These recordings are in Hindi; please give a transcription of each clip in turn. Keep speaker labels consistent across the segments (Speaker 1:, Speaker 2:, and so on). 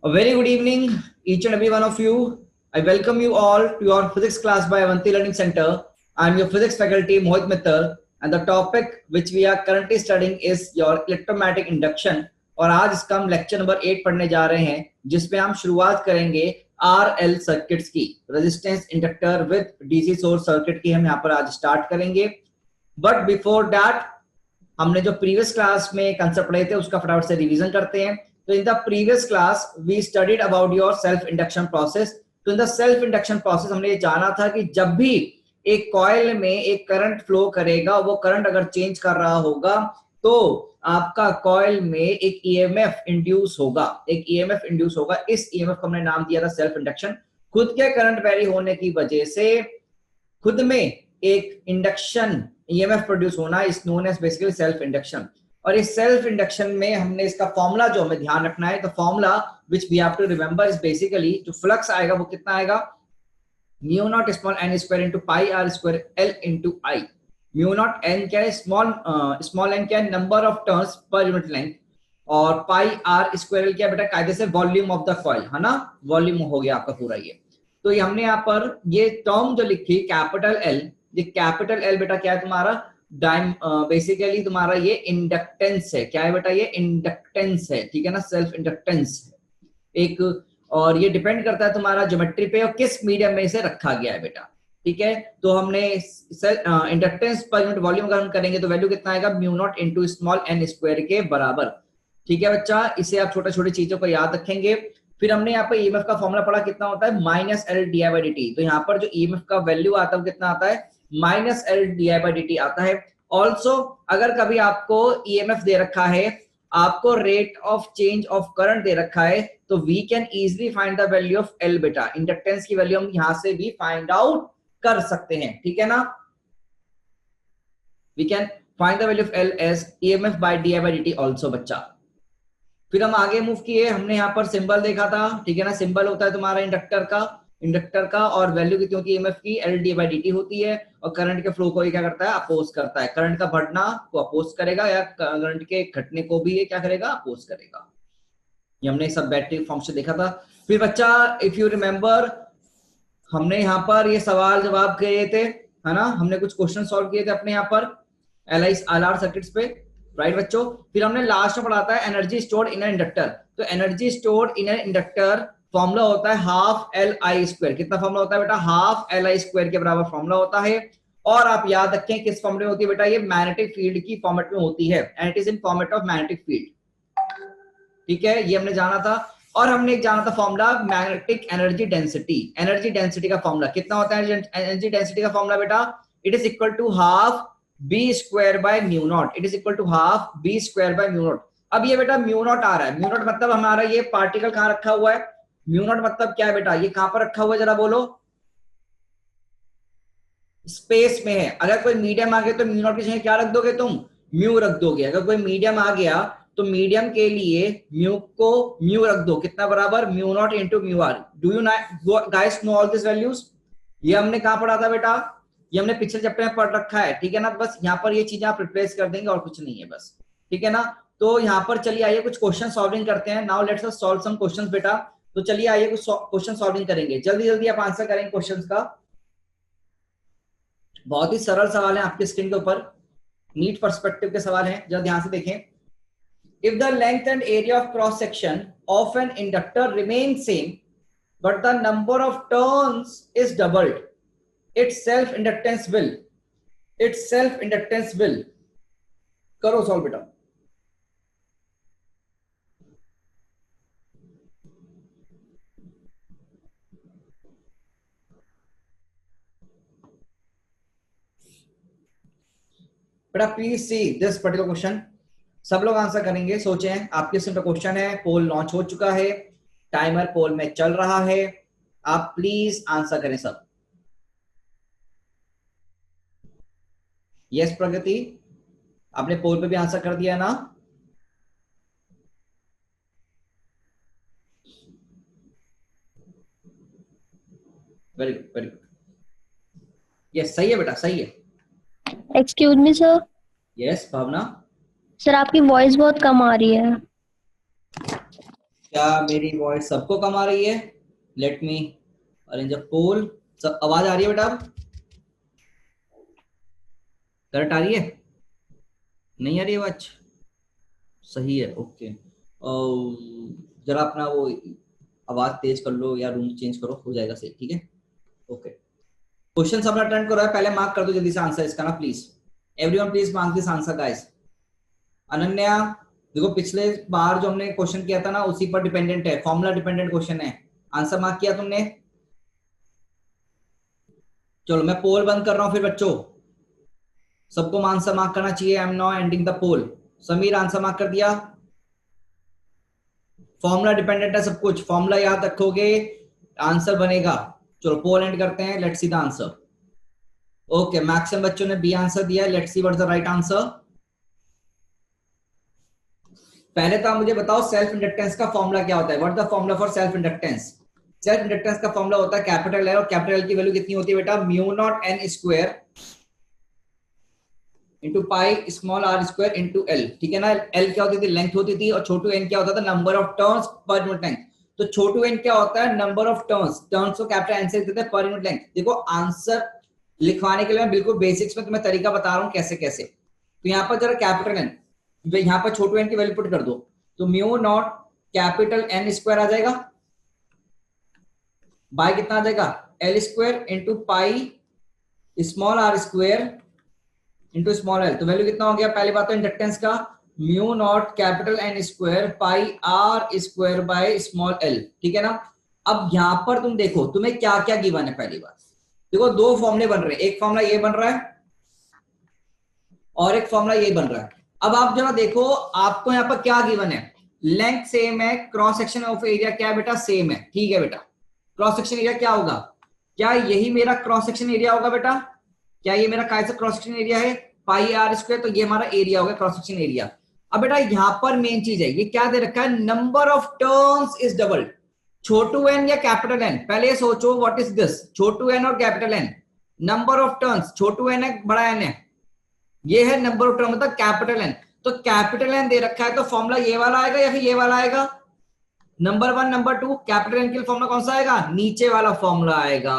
Speaker 1: A very good evening, each and every one of you. I welcome you all to your physics class by Avanti Learning Center. I am your physics faculty Mohit Mittal, and the topic which we are currently studying is your electromagnetic induction. और आज इसका हम लेक्चर नंबर 8 पढ़ने जा रहे हैं, जिसमें हम शुरुआत करेंगे RL सर्किट्स की, resistance inductor with DC source circuit की हम यहाँ पर आज स्टार्ट करेंगे. बट बिफोर दैट हमने जो प्रीवियस क्लास में कंसेप्ट पढ़े थे उसका फटाफट से रिवीजन करते हैं. तो in the previous class we studied about your self induction process. तो in the self induction process हमने ये जाना था कि जब भी एक कॉइल में एक करंट फ्लो करेगा, वो करंट अगर चेंज कर रहा होगा तो आपका कॉइल में एक ईएमएफ इंड्यूस होगा, इस ईएमएफ को हमने नाम दिया था सेल्फ इंडक्शन. खुद के करंट वेरी होने की वजह से खुद में एक इंडक्शन ईएमएफ प्रोड्यूस होना is known as basically self induction. और इस सेल्फ इंडक्शन में हमने इसका फॉर्मूला जो हमें ध्यान रखना है, तो formula which we have to remember is basically जो फ्लक्स आएगा वो कितना आएगा, mu naught small N square into pi are square l into i. Mu naught n क्या है, स्मॉल एन क्या है, number of turns per unit length, और पाई आर स्क्वायर एल क्या बेटा, कायदे से वॉल्यूम ऑफ द कॉइल है ना, वॉल्यूम हो गया आपका पूरा ये. तो ये हमने यहाँ पर ये टर्म जो लिखी कैपिटल एल, ये कैपिटल एल बेटा क्या है तुम्हारा, बेसिकली तुम्हारा ये इंडक्टेंस है. क्या है बेटा, ये इंडक्टेंस है, ठीक है ना, सेल्फ इंडक्टेंस एक. और ये डिपेंड करता है तुम्हारा ज्योमेट्री पे और किस मीडियम में इसे रखा गया है बेटा, ठीक है. तो हमने इंडक्टेंस पर यूनिट वॉल्यूम अगर हम करेंगे तो वैल्यू कितना आएगा, mu naught into small N square के बराबर. ठीक है बच्चा, इसे आप छोटे छोटे चीजों को याद रखेंगे. फिर हमने यहाँ पे ईएमएफ का फॉर्मूला पढ़ा, कितना होता है, minus l D I by D T. तो यहाँ पर जो ईएमएफ का वैल्यू आता है वो कितना आता है, minus l D I by D T आता है. ऑल्सो अगर कभी आपको ईएमएफ दे रखा है, आपको rate of change of current दे रखा है, तो we can easily find the value of L बेटा. इंडक्टेंस की वैल्यू हम यहां से भी फाइंड आउट कर सकते हैं, ठीक है ना. We can find the value of l as EMF by d I by D t also बच्चा. फिर हम आगे मूव किए, हमने यहाँ पर सिंबल देखा था, ठीक है ना. सिंबल होता है तुम्हारा इंडक्टर का और वैल्यू कितनी होती है ईएमएफ की, L D by D T होती है. और करंट के फ्लो को ये क्या करता है, अपोज करता है. करंट का बढ़ना को अपोज करेगा या करंट के घटने को भी ये क्या करेगा, अपोज करेगा. ये हमने सब बैटरी फॉर्म से देखा था. फिर बच्चा इफ यू रिमेंबर, हमने यहाँ पर ये सवाल जवाब किए थे, है ना. हमने कुछ क्वेश्चन सॉल्व किए थे अपने यहाँ पर एलआर सर्किट्स पे, राइट बच्चों. फिर हमने लास्ट में पढ़ा था energy stored in an inductor. तो energy stored in an inductor formula होता है हाफ एल आई स्क्वायर. कितना फॉर्मूला होता है बेटा, हाफ एल आई स्क्वायर के बराबर फॉर्मूला होता है. और आप याद रखें किस फॉर्मेट में होती है बेटा, ये मैग्नेटिक फील्ड की फॉर्मेट में होती है, and it is in format of magnetic field, ठीक है. ये हमने जाना था. और हमने एक जाना था formula magnetic energy density. Energy density का फॉर्मूला कितना होता है, एनर्जी डेंसिटी का फॉर्मूला बेटा, it is equal to half b square by mu naught. It is equal to half b square by mu naught. अब ये बेटा म्यू नॉट आ रहा है, म्यू नॉट मतलब हमारा ये पार्टिकल कहाँ रखा हुआ है, म्यू नॉट मतलब क्या है बेटा, ये कहां पर रखा हुआ है, जरा बोलो. स्पेस में है. अगर कोई मीडियम आ गया तो म्यू नॉट की जगह क्या रख दोगे तुम, म्यू रख दोगे. अगर कोई मीडियम आ गया तो मीडियम के लिए म्यू को म्यू रख दो, कितना बराबर, mu naught into mu r. Do you guys know all this values. ये हमने कहां पढ़ा था बेटा, ये हमने पिछले चैप्टर में पढ़ रखा है, ठीक है ना. बस यहाँ पर ये चीजें आप रिप्लेस कर देंगे और कुछ नहीं है बस, ठीक है ना. तो यहाँ पर चलिए आइए कुछ क्वेश्चन सॉल्विंग करते हैं. Now let's us solve some questions बेटा. तो चलिए आइए कुछ क्वेश्चन सॉल्विंग करेंगे. जल्दी जल्दी आप आंसर करेंगे क्वेश्चंस का. बहुत ही सरल सवाल है आपके स्क्रीन के ऊपर, नीट पर्सपेक्टिव के सवाल हैं, जरा ध्यान से देखें. If the length and area of cross section of an inductor remain same but the number of turns is doubled, its self inductance will करो सॉल्व बेटा. बेटा please see this particular question. सब लोग आंसर करेंगे, सोचें. आपके सिंपल क्वेश्चन है, पोल लॉन्च हो चुका है, टाइमर पोल में चल रहा है, आप प्लीज आंसर करें सब. यस प्रगति, आपने पोल पे भी आंसर कर दिया ना. Very good very good. Yes सही है बेटा, सही है.
Speaker 2: Excuse me sir.
Speaker 1: यस भावना.
Speaker 2: सर आपकी वॉइस बहुत कम आ रही है.
Speaker 1: क्या मेरी वॉइस सबको कम आ रही है? लेट मी अरेंज अ पोल। सब आवाज आ रही है बेटा? अब करेक्ट आ रही है? नहीं आ रही है आवाज? सही है, ओके। जरा अपना वो आवाज तेज कर लो या रूम चेंज करो, हो जाएगा सही, ठीक है? ओके। क्वेश्चन सबने अटेंड करो है, पहले मार्क कर दो जल्दी से आंसर इसका ना please. Everyone please mark this answer guys. Ananya देखो, पिछले बार जो हमने क्वेश्चन किया था ना उसी पर डिपेंडेंट है, फॉर्मूला डिपेंडेंट क्वेश्चन है। आंसर मार्क किया तुमने? चलो मैं पोल बंद कर रहा हूं फिर बच्चों, सबको आंसर मार्क करना चाहिए। I am not ending the poll. Sameer answer mark कर दिया? फॉर्मूला डिपेंडेंट है सब कुछ, फॉर्मूला याद रखोगे आंसर बनेगा। चलो पोल एंड करते हैं, let's see the answer. Okay, maximum बच्चों ने बी आंसर दिया, let's see what is the right answer. पहले तो आप मुझे बताओ सेल्फ इंडक्टेंस का फॉर्मूला क्या होता है? What is the formula for self inductance? Self inductance का फॉर्मूला होता है कैपिटल एल, और कैपिटल एल की वैल्यू कितनी होती है बेटा? Mu naught n square into pi small are square into l, ठीक है ना? एल क्या होती थी? लेंथ होती थी, और छोटू एन क्या होता था? Number of turns per unit length. तो छोटू एन क्या होता है? Number of turns. टर्न्स को कैपिटल एन से लिखते थे पर यूनिट लेंथ। देखो आंसर लिखवाने के लिए मैं बिल्कुल बेसिक्स में तुम्हें तरीका बता रहा हूं कैसे कैसे। तो यहाँ पर जरा कैपिटल एन, यहाँ पर छोटू एन की वैल्यू पुट कर दो, तो mu naught capital N square आ जाएगा, बाय कितना आ जाएगा? L square into pi small are square into small L. तो वैल्यू कितना हो गया? पहली बात तो इंडक्टेंस का mu naught capital N square pi are square by small L, ठीक है ना? अब यहां पर तुम देखो तुम्हें क्या क्या गिवन है। पहली बात देखो, दो फॉर्मूले बन रहे हैं, एक फॉर्मूला ये बन रहा है और एक फॉर्मूला ये बन रहा है। अब आप जरा देखो आपको यहाँ पर क्या गिवन है? लेंथ सेम है, क्रॉस सेक्शन ऑफ एरिया क्या है बेटा? सेम है, ठीक है बेटा। क्रॉस सेक्शन एरिया क्या होगा? क्या यही मेरा क्रॉस सेक्शन एरिया होगा बेटा? क्या ये मेरा कैसा क्रॉस सेक्शन एरिया है? पाई आर स्क्वायर, तो ये हमारा एरिया होगा, क्रॉस सेक्शन एरिया। अब बेटा यहां पर मेन चीज है, ये क्या दे रखा है? Number of turns is double. छोटू एन या कैपिटल एन? पहले सोचो व्हाट इज दिस, छोटू एन और capital N. Number of turns, छोटू एन है बड़ा एन है, ये है नंबर ऑफ टर्न मतलब कैपिटल एन। तो कैपिटल एन दे रखा है, तो फॉर्मूला ये वाला आएगा या फिर ये वाला आएगा? Number one number two, capital N के लिए फॉर्मूला कौन सा आएगा? नीचे वाला फॉर्मूला आएगा,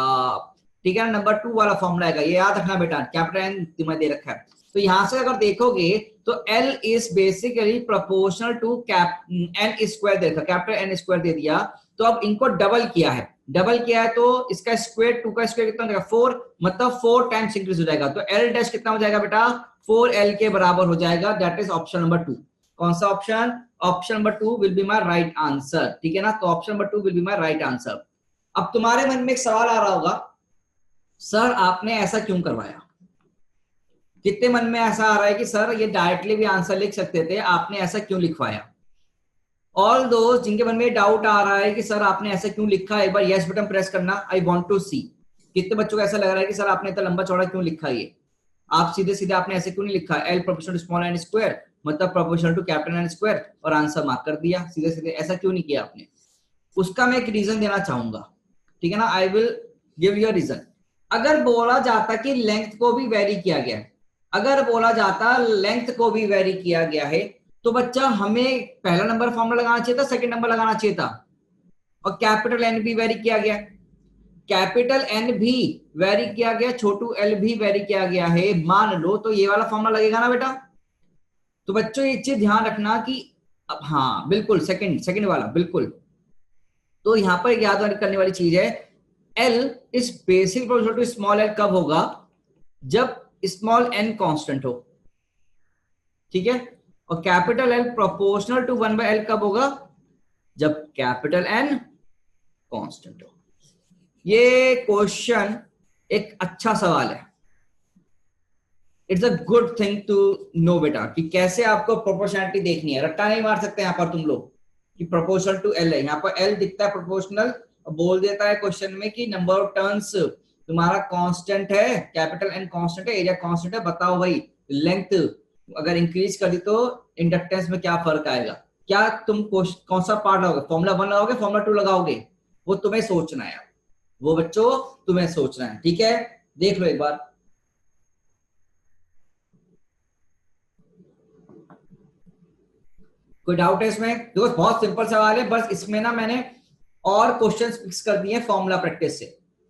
Speaker 1: ठीक है ना? नंबर टू वाला फॉर्मूला आएगा, ये याद रखना बेटा। कैपिटल एन तुम्हें दे रखा है, तो यहां से अगर देखोगे तो L is basically proportional to N square दे रखा, कैपिटल एन स्क्वायर दे दिया। तो अब इनको डबल किया है, डबल किया है तो इसका स्क्वायर, टू का स्क्वायर कितना हो जाएगा? 4, मतलब 4 टाइम्स इंक्रीज हो जाएगा। तो L डैश कितना हो जाएगा बेटा? 4L के बराबर हो जाएगा। That is option number 2। कौन सा option? Option number 2 will be my right answer, ठीक है ना? तो option number 2 will be my right answer. अब तुम्हारे मन में एक सवाल आ रहा होगा, सर आपने ऐसा क्यों करवाया? कितने मन में ऐसा आ रहा है कि सर ये डायरेक्टली भी आंसर लिख सकते थे, आपने ऐसा क्यों लिखवाया? ऑल दोस्त जिनके मन में डाउट आ रहा है कि सर आपने ऐसा क्यों लिखा, एक बार यस बटन प्रेस करना। आई वांट टू सी कितने बच्चों को ऐसा लग रहा है कि सर आपने इतना लंबा चौड़ा क्यों लिखा? ये आप सीधे सीधे आपने ऐसे क्यों नहीं लिखा? L proportional to small N square मतलब proportional to capital N square, और आंसर मार्क कर दिया सीधे सीधे। ऐसा क्यों नहीं किया आपने? उसका मैं एक रीजन देना चाहूंगा, ठीक है ना? I will give you reason. अगर बोला जाता कि लेंथ को भी वेरी किया गया है, अगर बोला जाता लेंथ को भी वेरी किया गया है, तो बच्चा हमें पहला नंबर फॉर्मूला लगाना चाहिए था, सेकंड नंबर लगाना चाहिए था। और कैपिटल एन भी वेरी किया गया, कैपिटल एन भी वेरी किया गया, छोटू एल भी वेरी किया गया है, मान लो तो ये वाला फॉर्मूला लगेगा ना बेटा? तो बच्चों ये चीज ध्यान रखना कि अब हाँ बिल्कुल सेकंड सेकंड वाला बिल्कुल। तो यहां पर याद करने वाली चीज है, L is basic proportional to small l कब होगा? जब स्मॉल एन कांस्टेंट हो, ठीक है? और capital L proportional to 1/L कब होगा? जब कैपिटल एन कांस्टेंट हो। ये क्वेश्चन एक अच्छा सवाल है, it's a good thing to know बेटा कि कैसे आपको प्रोपोर्शनलिटी देखनी है। रट्टा नहीं मार सकते यहां पर तुम लोग कि प्रोपोर्शनल टू एल है, यहाँ पर एल दिखता है प्रोपोर्शनल, बोल देता है क्वेश्चन में कि नंबर ऑफ टर्न्स तुम्हारा कांस्टेंट है, कैपिटल एन कांस्टेंट है, एरिया कांस्टेंट है, बताओ भाई लेंथ अगर इंक्रीज कर दी तो इंडक्टेंस में क्या फर्क आएगा? क्या तुम कौन सा पार्ट लगाओगे? फॉर्मूला 1 लगाओगे, फॉर्मूला 2 लगाओगे? वो तुम्हें सोचना है, वो बच्चों तुम्हें सोचना है, ठीक है? देख लो एक बार। कोई डाउट है इसमें? देखो बहुत सिंपल सवाल है, बस इसमें ना मैंने और क्वेश्चंस मिक्स कर दिए फॉर्मूला प्रैक्टिस से।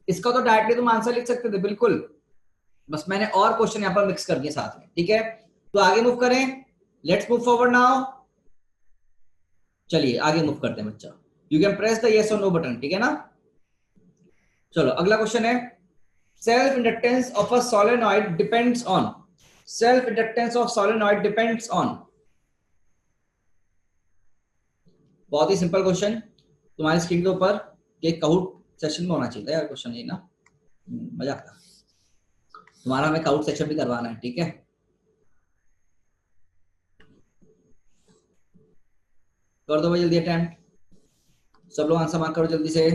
Speaker 1: इसका तो डायरेक्टली तुम आंसर लिख सकते थे बिल्कुल, बस मैंने और क्वेश्चन यहाँ पर मिक्स कर दिए साथ में। ठीक है, तो आगे मूव करें, लेट्स मूव फॉरवर्ड नाउ। चलिए आगे मूव करते हैं बच्चा। You can press the yes और नो बटन, ठीक है ना। चलो अगला क्वेश्चन है, self inductance of a solenoid depends on, self inductance of solenoid depends on. बहुत ही सिंपल क्वेश्चन तुम्हारी स्क्रीन के ऊपर, कि काउट सेशन में होना चाहिए यार क्वेश्चन, ये ना मजा आता। तुम्हारा हमें काउट सेक्शन भी करवाना है, ठीक है। कर दो भाई जल्दी अटेम्प्ट, सब लोग आंसर मार्क करो जल्दी से।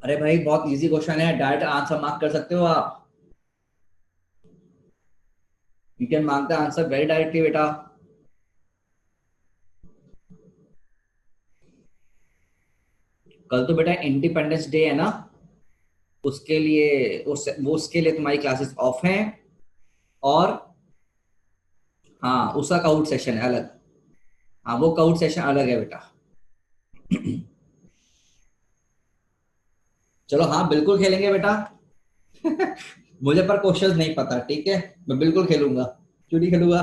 Speaker 1: अरे भाई बहुत इजी क्वेश्चन है, डायरेक्ट आंसर मार्क कर सकते हो आप। You can mark the answer very directly बेटा। कल तो बेटा इंडिपेंडेंस डे है ना, उसके लिए उसके लिए तुम्हारी क्लासेस ऑफ हैं, और हाँ उसका काउट सेशन है अलग। हाँ वो काउट सेशन अलग है बेटा। चलो हाँ बिल्कुल खेलेंगे बेटा। मुझे पर क्वेश्चंस नहीं पता, ठीक है, मैं बिल्कुल खेलूंगा, क्यों नहीं खेलूंगा।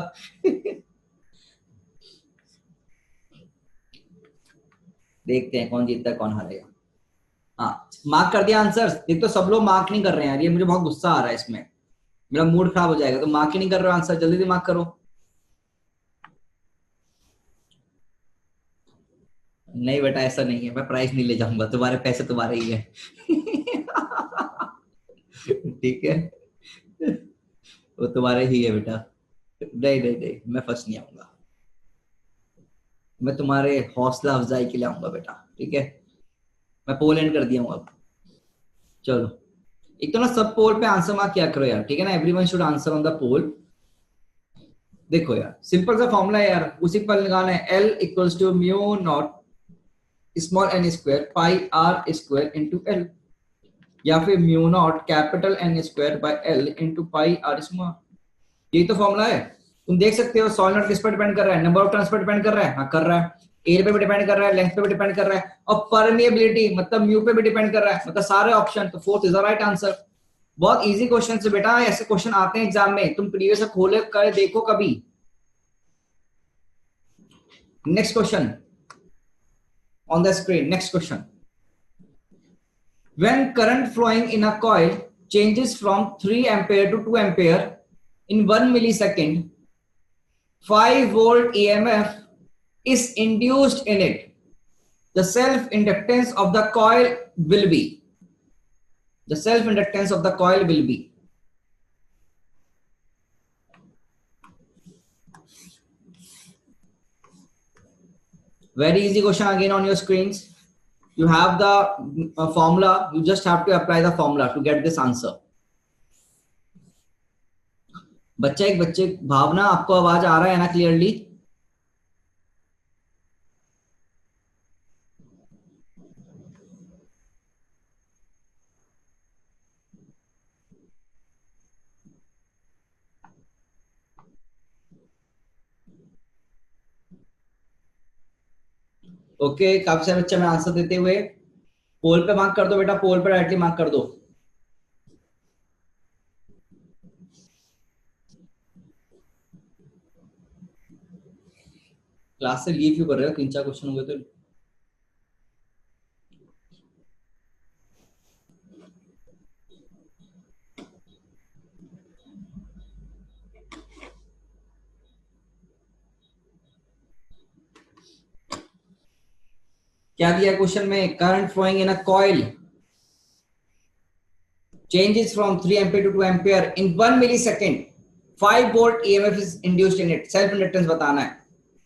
Speaker 1: देखते हैं कौन जीतता है कौन हारेगा। हाँ मार्क कर दिया आंसर। एक तो सब लोग मार्क नहीं कर रहे हैं यार, ये मुझे बहुत गुस्सा आ रहा है इसमें, मेरा मूड खराब हो जाएगा। तो मार्क ही नहीं कर रहे हो आंसर, जल्दी से मार्क करो। नहीं बेटा ऐसा नहीं है, मैं प्राइस नहीं ले जाऊंगा, तुम्हारे पैसे तुम्हारे ही है। ठीक है, वो तुम्हारे ही है बेटा। नहीं नहीं नहीं, मैं फर्स्ट नहीं आऊंगा, मैं तुम्हारे हौसला अफजाई के लिए आऊंगा बेटा, ठीक है। मैं पोल एंड कर दिया हूँ अब। चलो एक तो ना सब पोल पे आंसर मार्क किया करो यार, ठीक है ना, everyone should answer on the poll. देखो यार सिंपल सा फॉर्मूला है यार, उसी पर लगाना है, L equals to mu naught small N square pi are square into l, या फिर mu naught capital N square by L into pi r small. यही तो फॉर्मूला है। तुम देख सकते हो सॉलिनॉइड किस पर डिपेंड कर रहा है, नंबर ऑफ टर्न्स पर डिपेंड कर रहा है, हाँ कर रहा है, एरिया पे भी डिपेंड कर रहा है, लेंथ पे भी डिपेंड कर रहा है, और परमिएबिलिटी मतलब म्यू पे भी डिपेंड कर रहा है, मतलब सारे ऑप्शन। तो fourth is the right answer. बहुत इजी क्वेश्चन है बेटा, ऐसे क्वेश्चन आते हैं एग्जाम में, तुम प्रीवियस खोले कर देखो कभी। Next question on the screen. Next question. When current flowing in a coil changes from 3 ampere to 2 ampere in 1 millisecond, 5 volt EMF is induced in it. The self inductance of the coil will be. The self inductance of the coil will be. Very easy question again on your screens. You have the formula, you just have to apply the formula to get this answer. बच्चे भावना आपको आवाज आ रहा है ना क्लियरली? ओके काफी सारे बच्चे में आंसर देते हुए पोल पे मार्क कर दो बेटा, पोल पे डायरेक्टली मार्क कर दो। क्लास से लीव क्यों कर रहे हो, 3-4 क्वेश्चन हो गए तो। क्या दिया क्वेश्चन में, current flowing in a coil changes from 3 ampere to 2 ampere in 1 millisecond, 5 volt EMF is induced in it. self inductance बताना है।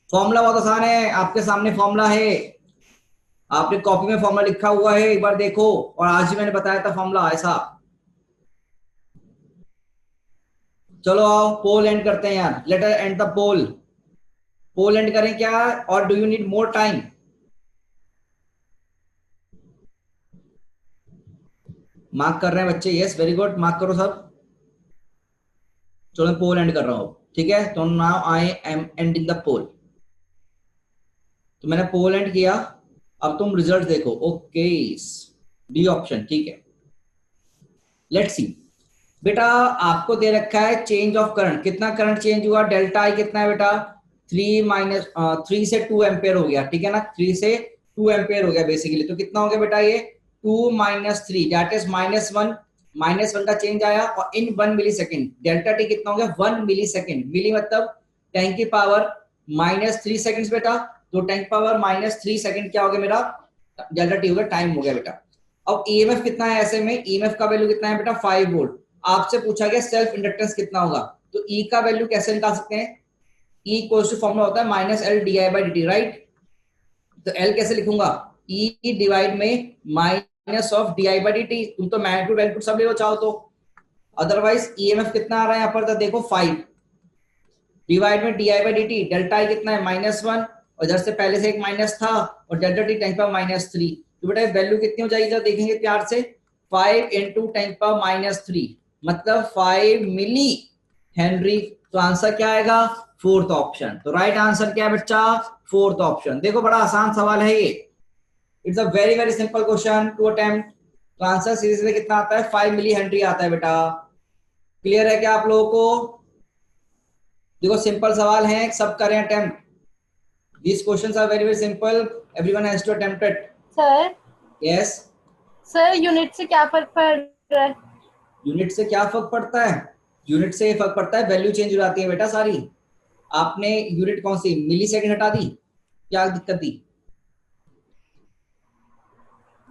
Speaker 1: फॉर्मूला बहुत आसान है, आपके सामने फॉर्मूला है, आपने कॉपी में फॉर्मूला लिखा हुआ है, एक बार देखो, और आज ही मैंने बताया था फॉर्मूला ऐसा। चलो आओ पोल एंड करते हैं यार, let us end the poll. Poll end करें क्या, और do you need more time? Mark कर रहे हैं बच्चे? यस, वेरी गुड, मार्क करो सब। चलो मैं पोल एंड कर रहा हूं, ठीक है? तो now I am ending the poll. तो मैंने पोल एंड किया, अब तुम रिजल्ट देखो। ओके, डी ऑप्शन, ठीक है। लेट्स सी बेटा, आपको दे रखा है चेंज ऑफ करंट, कितना करंट चेंज हुआ, डेल्टा आई कितना है बेटा? 3 से 2 एम्पेयर हो गया, ठीक है ना? 3 से 2 एम्पेयर हो गया बेसिकली। तो कितना हो गया बेटा ये? 2 माइनस 3 दैट इज -1। -1 का चेंज आया, और इन 1 मिली सेकेंड डेल्टा टी कितना हो गया? 1 मिली सेकेंड। मिली मतलब 10 की पावर -3 सेकेंड बेटा। तो 10 की पावर -3 सेकेंड क्या हो गया मेरा? डेल्टा टी हो गया, टाइम हो गया बेटा। अब ईएमएफ कितना है ऐसे में? ईएमएफ का वैल्यू कितना है बेटा? 5 वोल्ट। आपसे पूछा गया सेल्फ इंडक्टेंस कितना होगा, तो ई का वैल्यू कैसे निकाल सकते हैं? ई इक्वल्स टू फॉर्मूला होता है -L di/dt, राइट? तो एल कैसे लिखूंगा? ई डिवाइड में माइनस ऑफ di/dt। तुम तो मैग्नीट्यूड वैल्यू सब ले लो चाहो तो। अदरवाइज ईएमएफ कितना आ रहा है यहाँ पर? तो देखो 5 डिवाइड में di/dt। डेल्टा आई कितना है? -1, और इधर से पहले से एक माइनस था, और डेल्टा टी 10 पावर -3। तो बेटा वैल्यू कितनी हो जाएगी जब देखेंगे प्यार से? 5 इंटू 10 पावर -3, मतलब 5 मिली हेनरी। तो आंसर क्या आएगा? Fourth option. तो राइट आंसर क्या है बच्चा? Fourth option. देखो बड़ा आसान सवाल है ये, it's a very very simple question to attempt. तो आंसर सीरीज में कितना आता है? 5 मिली हेनरी आता है बेटा। क्लियर है क्या आप लोगों को? देखो सिंपल सवाल है, सब करें attempt. These questions are very very simple. Everyone has to attempt it.
Speaker 3: Sir
Speaker 1: Yes.
Speaker 3: Sir unit से क्या फर्क पड़ रहा है?
Speaker 1: यूनिट से क्या फर्क पड़ता है? यूनिट से फर्क पड़ता है, वैल्यू चेंज हो जाती है बेटा सारी। आपने यूनिट कौन सी, मिली सेकेंड हटा दी, क्या दिक्कत दी?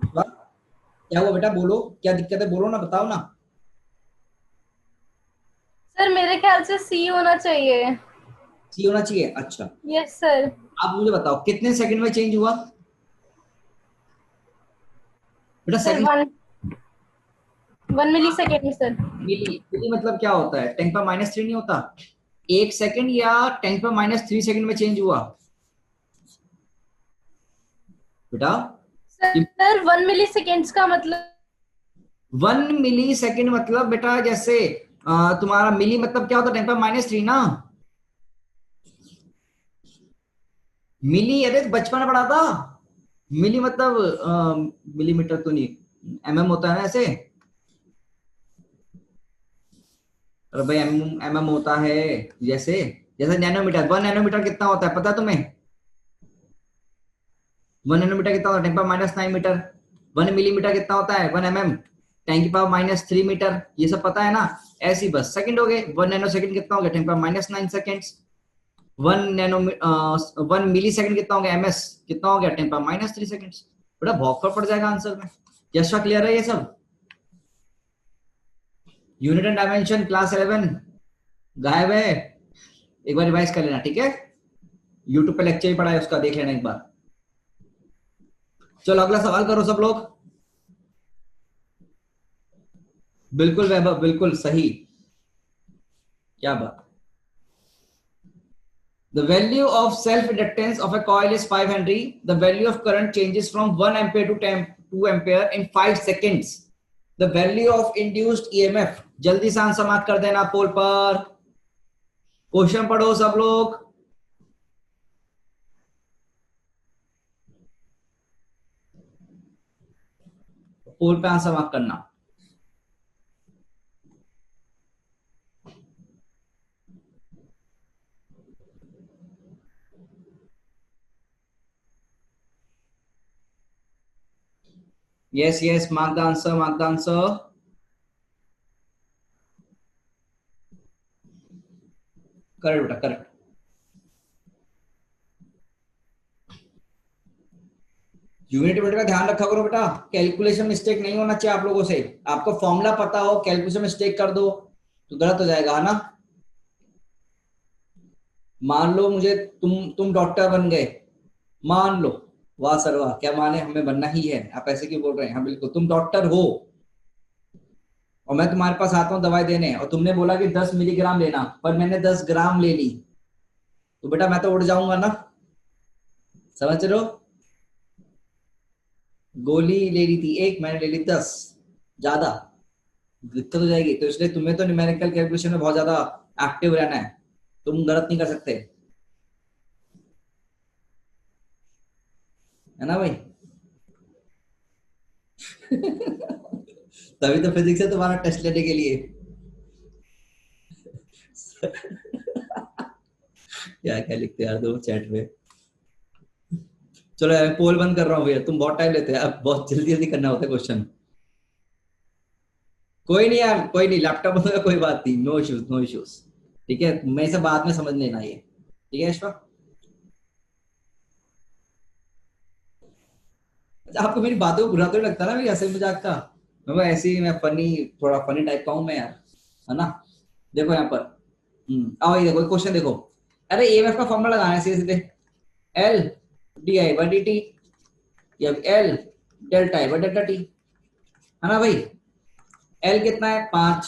Speaker 1: क्या हुआ बेटा? बोलो क्या दिक्कत है, बोलो ना, बताओ ना।
Speaker 3: सर मेरे ख्याल से सी होना चाहिए।
Speaker 1: सी होना चाहिए? अच्छा,
Speaker 3: यस सर।
Speaker 1: आप मुझे बताओ कितने सेकंड में चेंज हुआ बेटा?
Speaker 3: Sir
Speaker 1: second?
Speaker 3: 1 मिली सेकेंड सर।
Speaker 1: मिली, मिली मतलब क्या होता है? 10 पर -3 नहीं होता? 1 सेकंड या 10 पर -3 सेकंड में चेंज हुआ बेटा?
Speaker 3: सर 1 मिली सेकेंड्स का मतलब
Speaker 1: 1 मिली सेकेंड मतलब बेटा जैसे तुम्हारा मिली मतलब क्या होता है? 10 पर -3 ना। मिली, अरे बचपन में पढ़ा था। मिली मतलब मिलीमीटर तो नहीं, एमएम होता है ना ऐसे। अरे भाई एमएम होता है, जैसे जैसे नैनोमीटर। 1 नैनोमीटर कितना होता है पता है तुम्हें? 1 नैनोमीटर कितना होता है? 10 पावर -9 मीटर। 1 मिलीमीटर कितना होता है? 1 mm 10 की पावर -3 मीटर। ये सब पता है ना? ऐसी बस सेकंड हो गए। 1 नैनो सेकंड कितना हो गया? 10 पावर -9 सेकंड्स। 1 मिली सेकंड कितना हो गया? ms कितना हो गया? 10 पावर -3 सेकंड्स। बेटा बहुत फर्क पड़ जाएगा आंसर में। यशवा क्लियर है ये सब? यूनिट एंड डायमेंशन क्लास 11 गायब है, एक बार रिवाइज कर लेना, ठीक है? यूट्यूब पे लेक्चर ही पढ़ा है उसका, देख लेना एक बार। चलो अगला सवाल करो सब लोग। बिल्कुल वैभव, बिल्कुल सही, क्या बात। The value of self-inductance of a coil is 5 Henry. The value of current changes from 1 ampere to 2 ampere in 5 seconds. The value of induced EMF. जल्दी से आंसर मार्क कर देना पोल पर। क्वेश्चन पढ़ो सब लोग। पोल पे आंसर मार्क करना। Yes, yes, mark the answer, mark the answer. Correct बेटा, करेक्ट। यूनिट यूनिट का ध्यान रखा करो बेटा, कैलकुलेशन मिस्टेक नहीं होना चाहिए आप लोगों से। आपको फॉर्मूला पता हो, कैलकुलेशन मिस्टेक कर दो तो गलत हो जाएगा, है ना? मान लो मुझे तुम डॉक्टर बन गए, मान लो, वाह सर वाह, क्या माने, हमें बनना ही है। आप ऐसे क्यों बोल रहे हैं? हाँ बिल्कुल, तुम डॉक्टर हो और मैं तुम्हारे पास आता हूँ दवाई देने, और तुमने बोला कि 10 मिलीग्राम लेना, पर मैंने 10 ग्राम ले ली, तो बेटा मैं तो उड़ जाऊंगा ना, समझ रहे हो? गोली ले ली थी एक, मैंने ले ली 10, ज्यादा दिक्कत हो जाएगी। तो इसलिए तुम्हें तो न्यूमेरिकल कैलकुलेशन में बहुत ज्यादा एक्टिव रहना है, तुम गलत नहीं कर सकते, है ना भाई? तभी तो फिजिक्स है तुम्हारा टेस्ट लेने के लिए। क्या क्या लिखते यार तुम चैट में। चलो यार पोल बंद कर रहा हूँ भैया, तुम बहुत टाइम लेते हैं, अब बहुत जल्दी जल्दी करना होता है क्वेश्चन। कोई नहीं यार, कोई नहीं, लैपटॉप होगा कोई बात नहीं, नो इश्यूज नो इश्यूज। ठीक है, मैं इसे बाद में समझ लेना ये, ठीक है अश्वा? अच्छा, आपको मेरी बातों को बुरा तो नहीं लगता ना भाई, हंसी मजाक का? मैं ऐसे ही, मैं फनी, थोड़ा फनी टाइप का हूँ मैं यार, है ना? देखो यहाँ पर, आओ ये देखो क्वेश्चन देखो। अरे ईएमएफ का फॉर्मूला लगाना है सीधे सीधे, L D I by D T, या L delta I by delta T, है ना भाई? एल कितना है 5,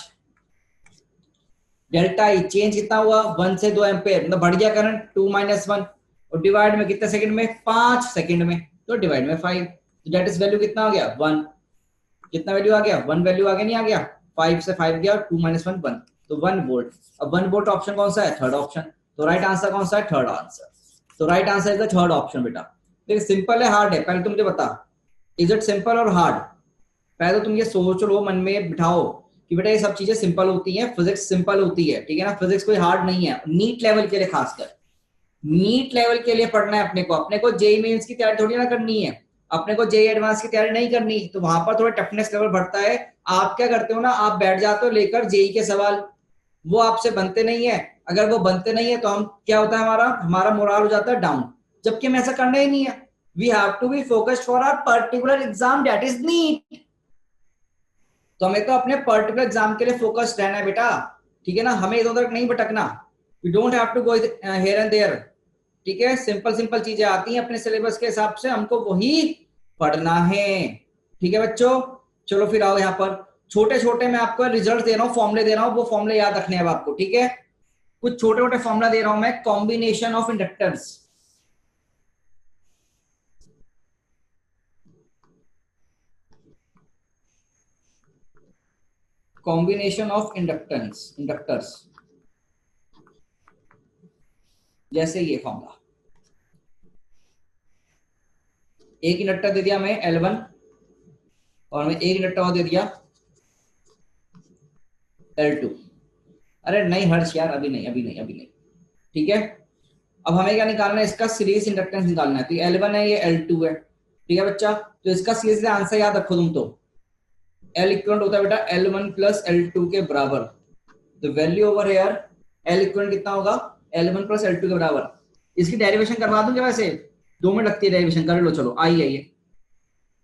Speaker 1: डेल्टा आई चेंज कितना हुआ 1 से 2 एम्पेयर, मतलब बढ़ गया करंट 2 - 1, और डिवाइड में कितने सेकंड में, 5 सेकंड में, तो डिवाइड में 5, तो दैट इज वैल्यू कितना हो गया 1। कितना वैल्यू आ गया 1 वैल्यू आ गया, नहीं आ गया? 5 से 5 गया, 2 - 1 1, तो 1 वोल्ट। अब 1 वोल्ट ऑप्शन कौन सा है? Third option. तो राइट आंसर कौन सा है? Third answer. तो right answer is the third option बेटा। देखिए सिंपल है हार्ड है, पहले तुम मुझे बता, इज इट सिंपल और हार्ड? पहले तो तुम ये सोच लो, मन में बिठाओ कि बेटा ये सब चीजें सिंपल होती हैं, फिजिक्स सिंपल होती है, ठीक है ना? फिजिक्स कोई हार्ड नहीं है, नीट लेवल के लिए, खासकर नीट लेवल के लिए पढ़ना है अपने को जेई मेंस की तैयारी थोड़ी ना करनी है, अपने को जेई एडवांस की तैयारी नहीं करनी, तो वहां पर थोड़ा टफनेस लेवल बढ़ता है। आप क्या करते हो ना, आप बैठ जाते हो लेकर जेई के सवाल, वो आपसे बनते नहीं है। अगर वो बनते नहीं है तो हम क्या होता है, हमारा हमारा मोरल हो जाता है डाउन, जबकि हमें ऐसा करना ही नहीं है। We have to be focused for our particular exam, that is NEET. तो हमें तो अपने पर्टिकुलर एग्जाम के लिए फोकस्ड रहना है बेटा, ठीक है ना? हमें इधर उधर नहीं भटकना, we don't have to go here and there, ठीक है? सिंपल सिंपल चीजें आती हैं अपने सिलेबस के हिसाब से, हमको वही पढ़ना है, ठीक है बच्चों? चलो फिर आओ यहाँ पर, छोटे छोटे मैं आपको रिजल्ट दे रहा हूँ, फॉर्मुले दे रहा हूँ, वो फॉर्मुले याद रखने हैं आपको, ठीक है? कुछ छोटे छोटे फॉर्मुला दे रहा हूं मैं, combination of inductors, combination of inductors, जैसे ये फॉर्मूला, एक इंडक्टर दे दिया मैं L1, और मैं एक इंडक्टर और दे दिया L2। अरे नहीं हर्ष यार, अभी नहीं अभी नहीं अभी नहीं, ठीक है? अब हमें क्या निकालना है, इसका सीरीज इंडक्टेंस निकालना है। तो L1 है, ये L2 है, ठीक है बच्चा? तो इसका सीरीज आंसर याद रखो तुम तो, L इक्वल होता है बेटा L1 प्लस L2 के बराबर। तो value over here L equal कितना होगा, L1 प्लस L2 के बराबर। इसकी डेरिवेशन करवा दूं क्या? वैसे 2 मिनट लगती है डेरिवेशन, कर लो। चलो आई है,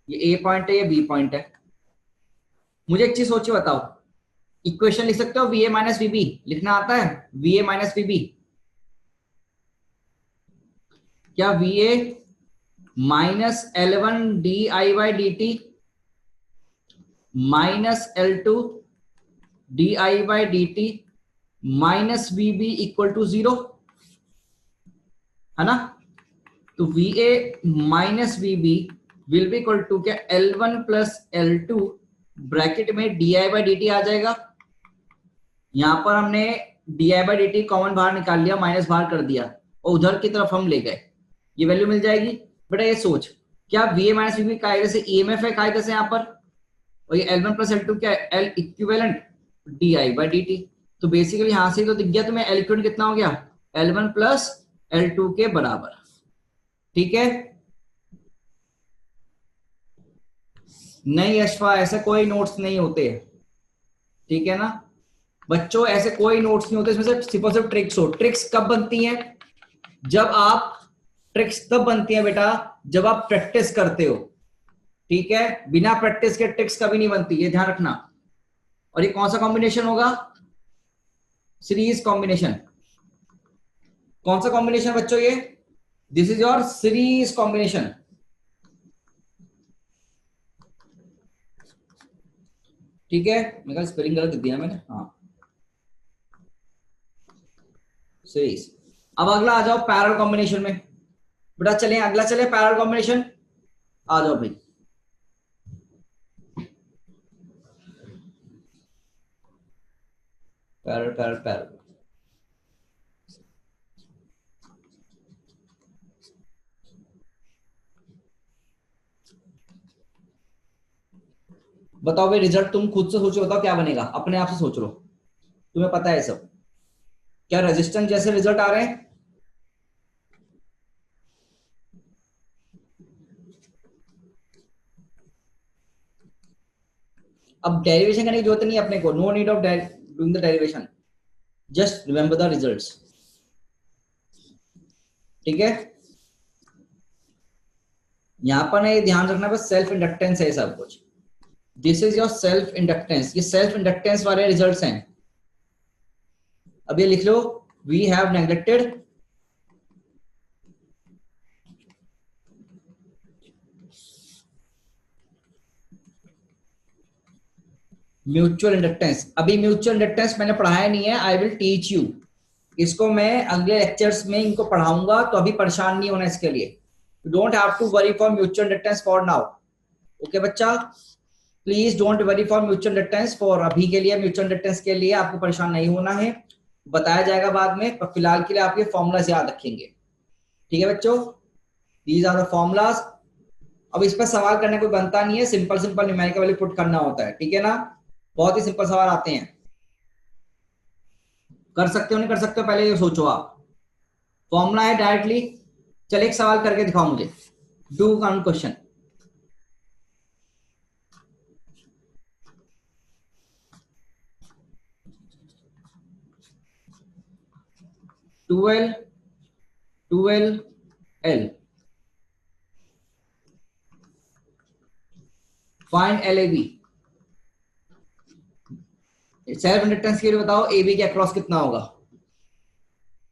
Speaker 1: ये A पॉइंट है, ये B पॉइंट है। मुझे एक चीज सोचिए बताओ, इक्वेशन लिख सकते हो VA माइनस VB, लिखना आता है? VA माइनस VB, क्या VA minus L1 DI by DT minus L2 DI by DT minus VB equal to 0, है ना? तो VA minus VB will be equal to क्या, L1 प्लस L2 ब्रैकेट में DI बाई DT आ जाएगा। यहां पर हमने DI बाई DT कॉमन बाहर निकाल लिया, माइनस बाहर कर दिया, और उधर की तरफ हम ले गए, ये वैल्यू मिल जाएगी। बेटा ये सोच, क्या VA माइनस VB कायदे से EMF है, कायदे से यहाँ पर, और ये L1 प्लस L2 क्या है, L equivalent DI by DT। तो बेसिकली यहां से तो दिख गया तुम्हें L इक्विवेलेंट कितना हो गया, L1 प्लस L2 के बराबर, ठीक है? नहीं अश्वा, ऐसे कोई नोट्स नहीं होते, ठीक है ना बच्चों? ऐसे कोई नोट्स नहीं होते, इसमें सिर्फ सिर्फ ट्रिक्स हो। ट्रिक्स कब बनती हैं, जब आप, ट्रिक्स तब बनती है बेटा जब आप प्रैक्टिस करते हो, ठीक है? बिना प्रैक्टिस के ट्रिक्स कभी नहीं बनती, ये ध्यान रखना। और ये कौन सा कॉम्बिनेशन होगा, सीरीज कॉम्बिनेशन। कौन सा कॉम्बिनेशन बच्चों ये, this is your series combination, ठीक है? मेरा स्पेलिंग गलत दिया मैंने, हाँ सीरीज। अब अगला आ जाओ पैरेलल कॉम्बिनेशन में, बेटा चले अगला, चले पैरेलल कॉम्बिनेशन, आ जाओ भाई। पैरल। बताओ भाई रिजल्ट तुम खुद से सोचो, बताओ क्या बनेगा, अपने आप से सोच लो, तुम्हें पता है सब। क्या रेजिस्टेंस जैसे रिजल्ट आ रहे हैं? अब डेरिवेशन करने की जरूरत नहीं है अपने को, no need of doing the derivation, just remember the results. ठीक है, यहां पर नहीं ध्यान रखना बस सेल्फ इंडक्टेंस है सब कुछ। This is your self inductance, ये सेल्फ इंडक्टेंस वाले रिजल्ट्स हैं। अब ये लिख लो, we have neglected mutual inductance. अभी म्यूचुअल इंडक्टेंस मैंने पढ़ाया नहीं है, आई विल टीच यू, इसको मैं अगले लेक्चर्स में इनको पढ़ाऊंगा, तो अभी परेशान नहीं होना इसके लिए। You don't have to worry for mutual inductance for now. Okay बच्चा, please don't worry for mutual inductance for, अभी के लिए म्यूचुअल इंडक्टेंस के लिए आपको परेशान नहीं होना है, बताया जाएगा बाद में, पर फिलहाल के लिए आप ये फॉर्मूलाज याद रखेंगे। ठीक है बच्चों, दीज आर द फॉर्मूलाज। अब इस पर सवाल करने कोई बनता नहीं है, simple simple numerical value put करना होता है। ठीक है ना, बहुत ही सिंपल सवाल आते हैं, कर सकते हो नहीं कर सकते हो पहले ये सोचो आप। फॉर्मूला है डायरेक्टली। चल एक सवाल करके दिखाओ मुझे, do one question. Twelve l, find l a b. Self inductance के लिए बताओ ए बी के अक्रॉस कितना होगा।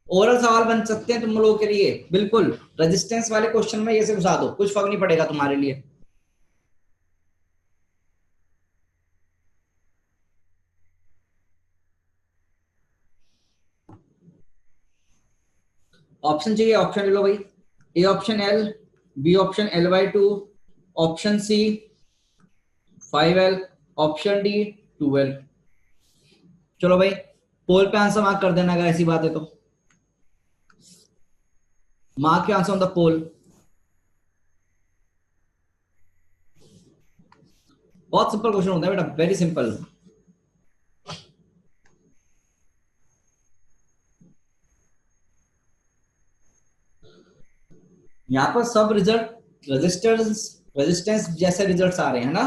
Speaker 1: ओरल सवाल बन सकते हैं तुम लोगों के लिए, बिल्कुल रेजिस्टेंस वाले क्वेश्चन में ये से घुसा दो, कुछ फर्क नहीं पड़ेगा तुम्हारे लिए। ऑप्शन चाहिए, ऑप्शन ले लो भाई। A option l, b option l by two, option c 5L, option d 2L। चलो भाई पोल पे आंसर मार्क कर देना अगर ऐसी बात है तो। Mark your answer on the poll. बहुत सिंपल क्वेश्चन होता है बेटा, वेरी सिंपल। यहां पर सब रिजल्ट रेजिस्टेंस जैसे रिजल्ट्स आ रहे हैं ना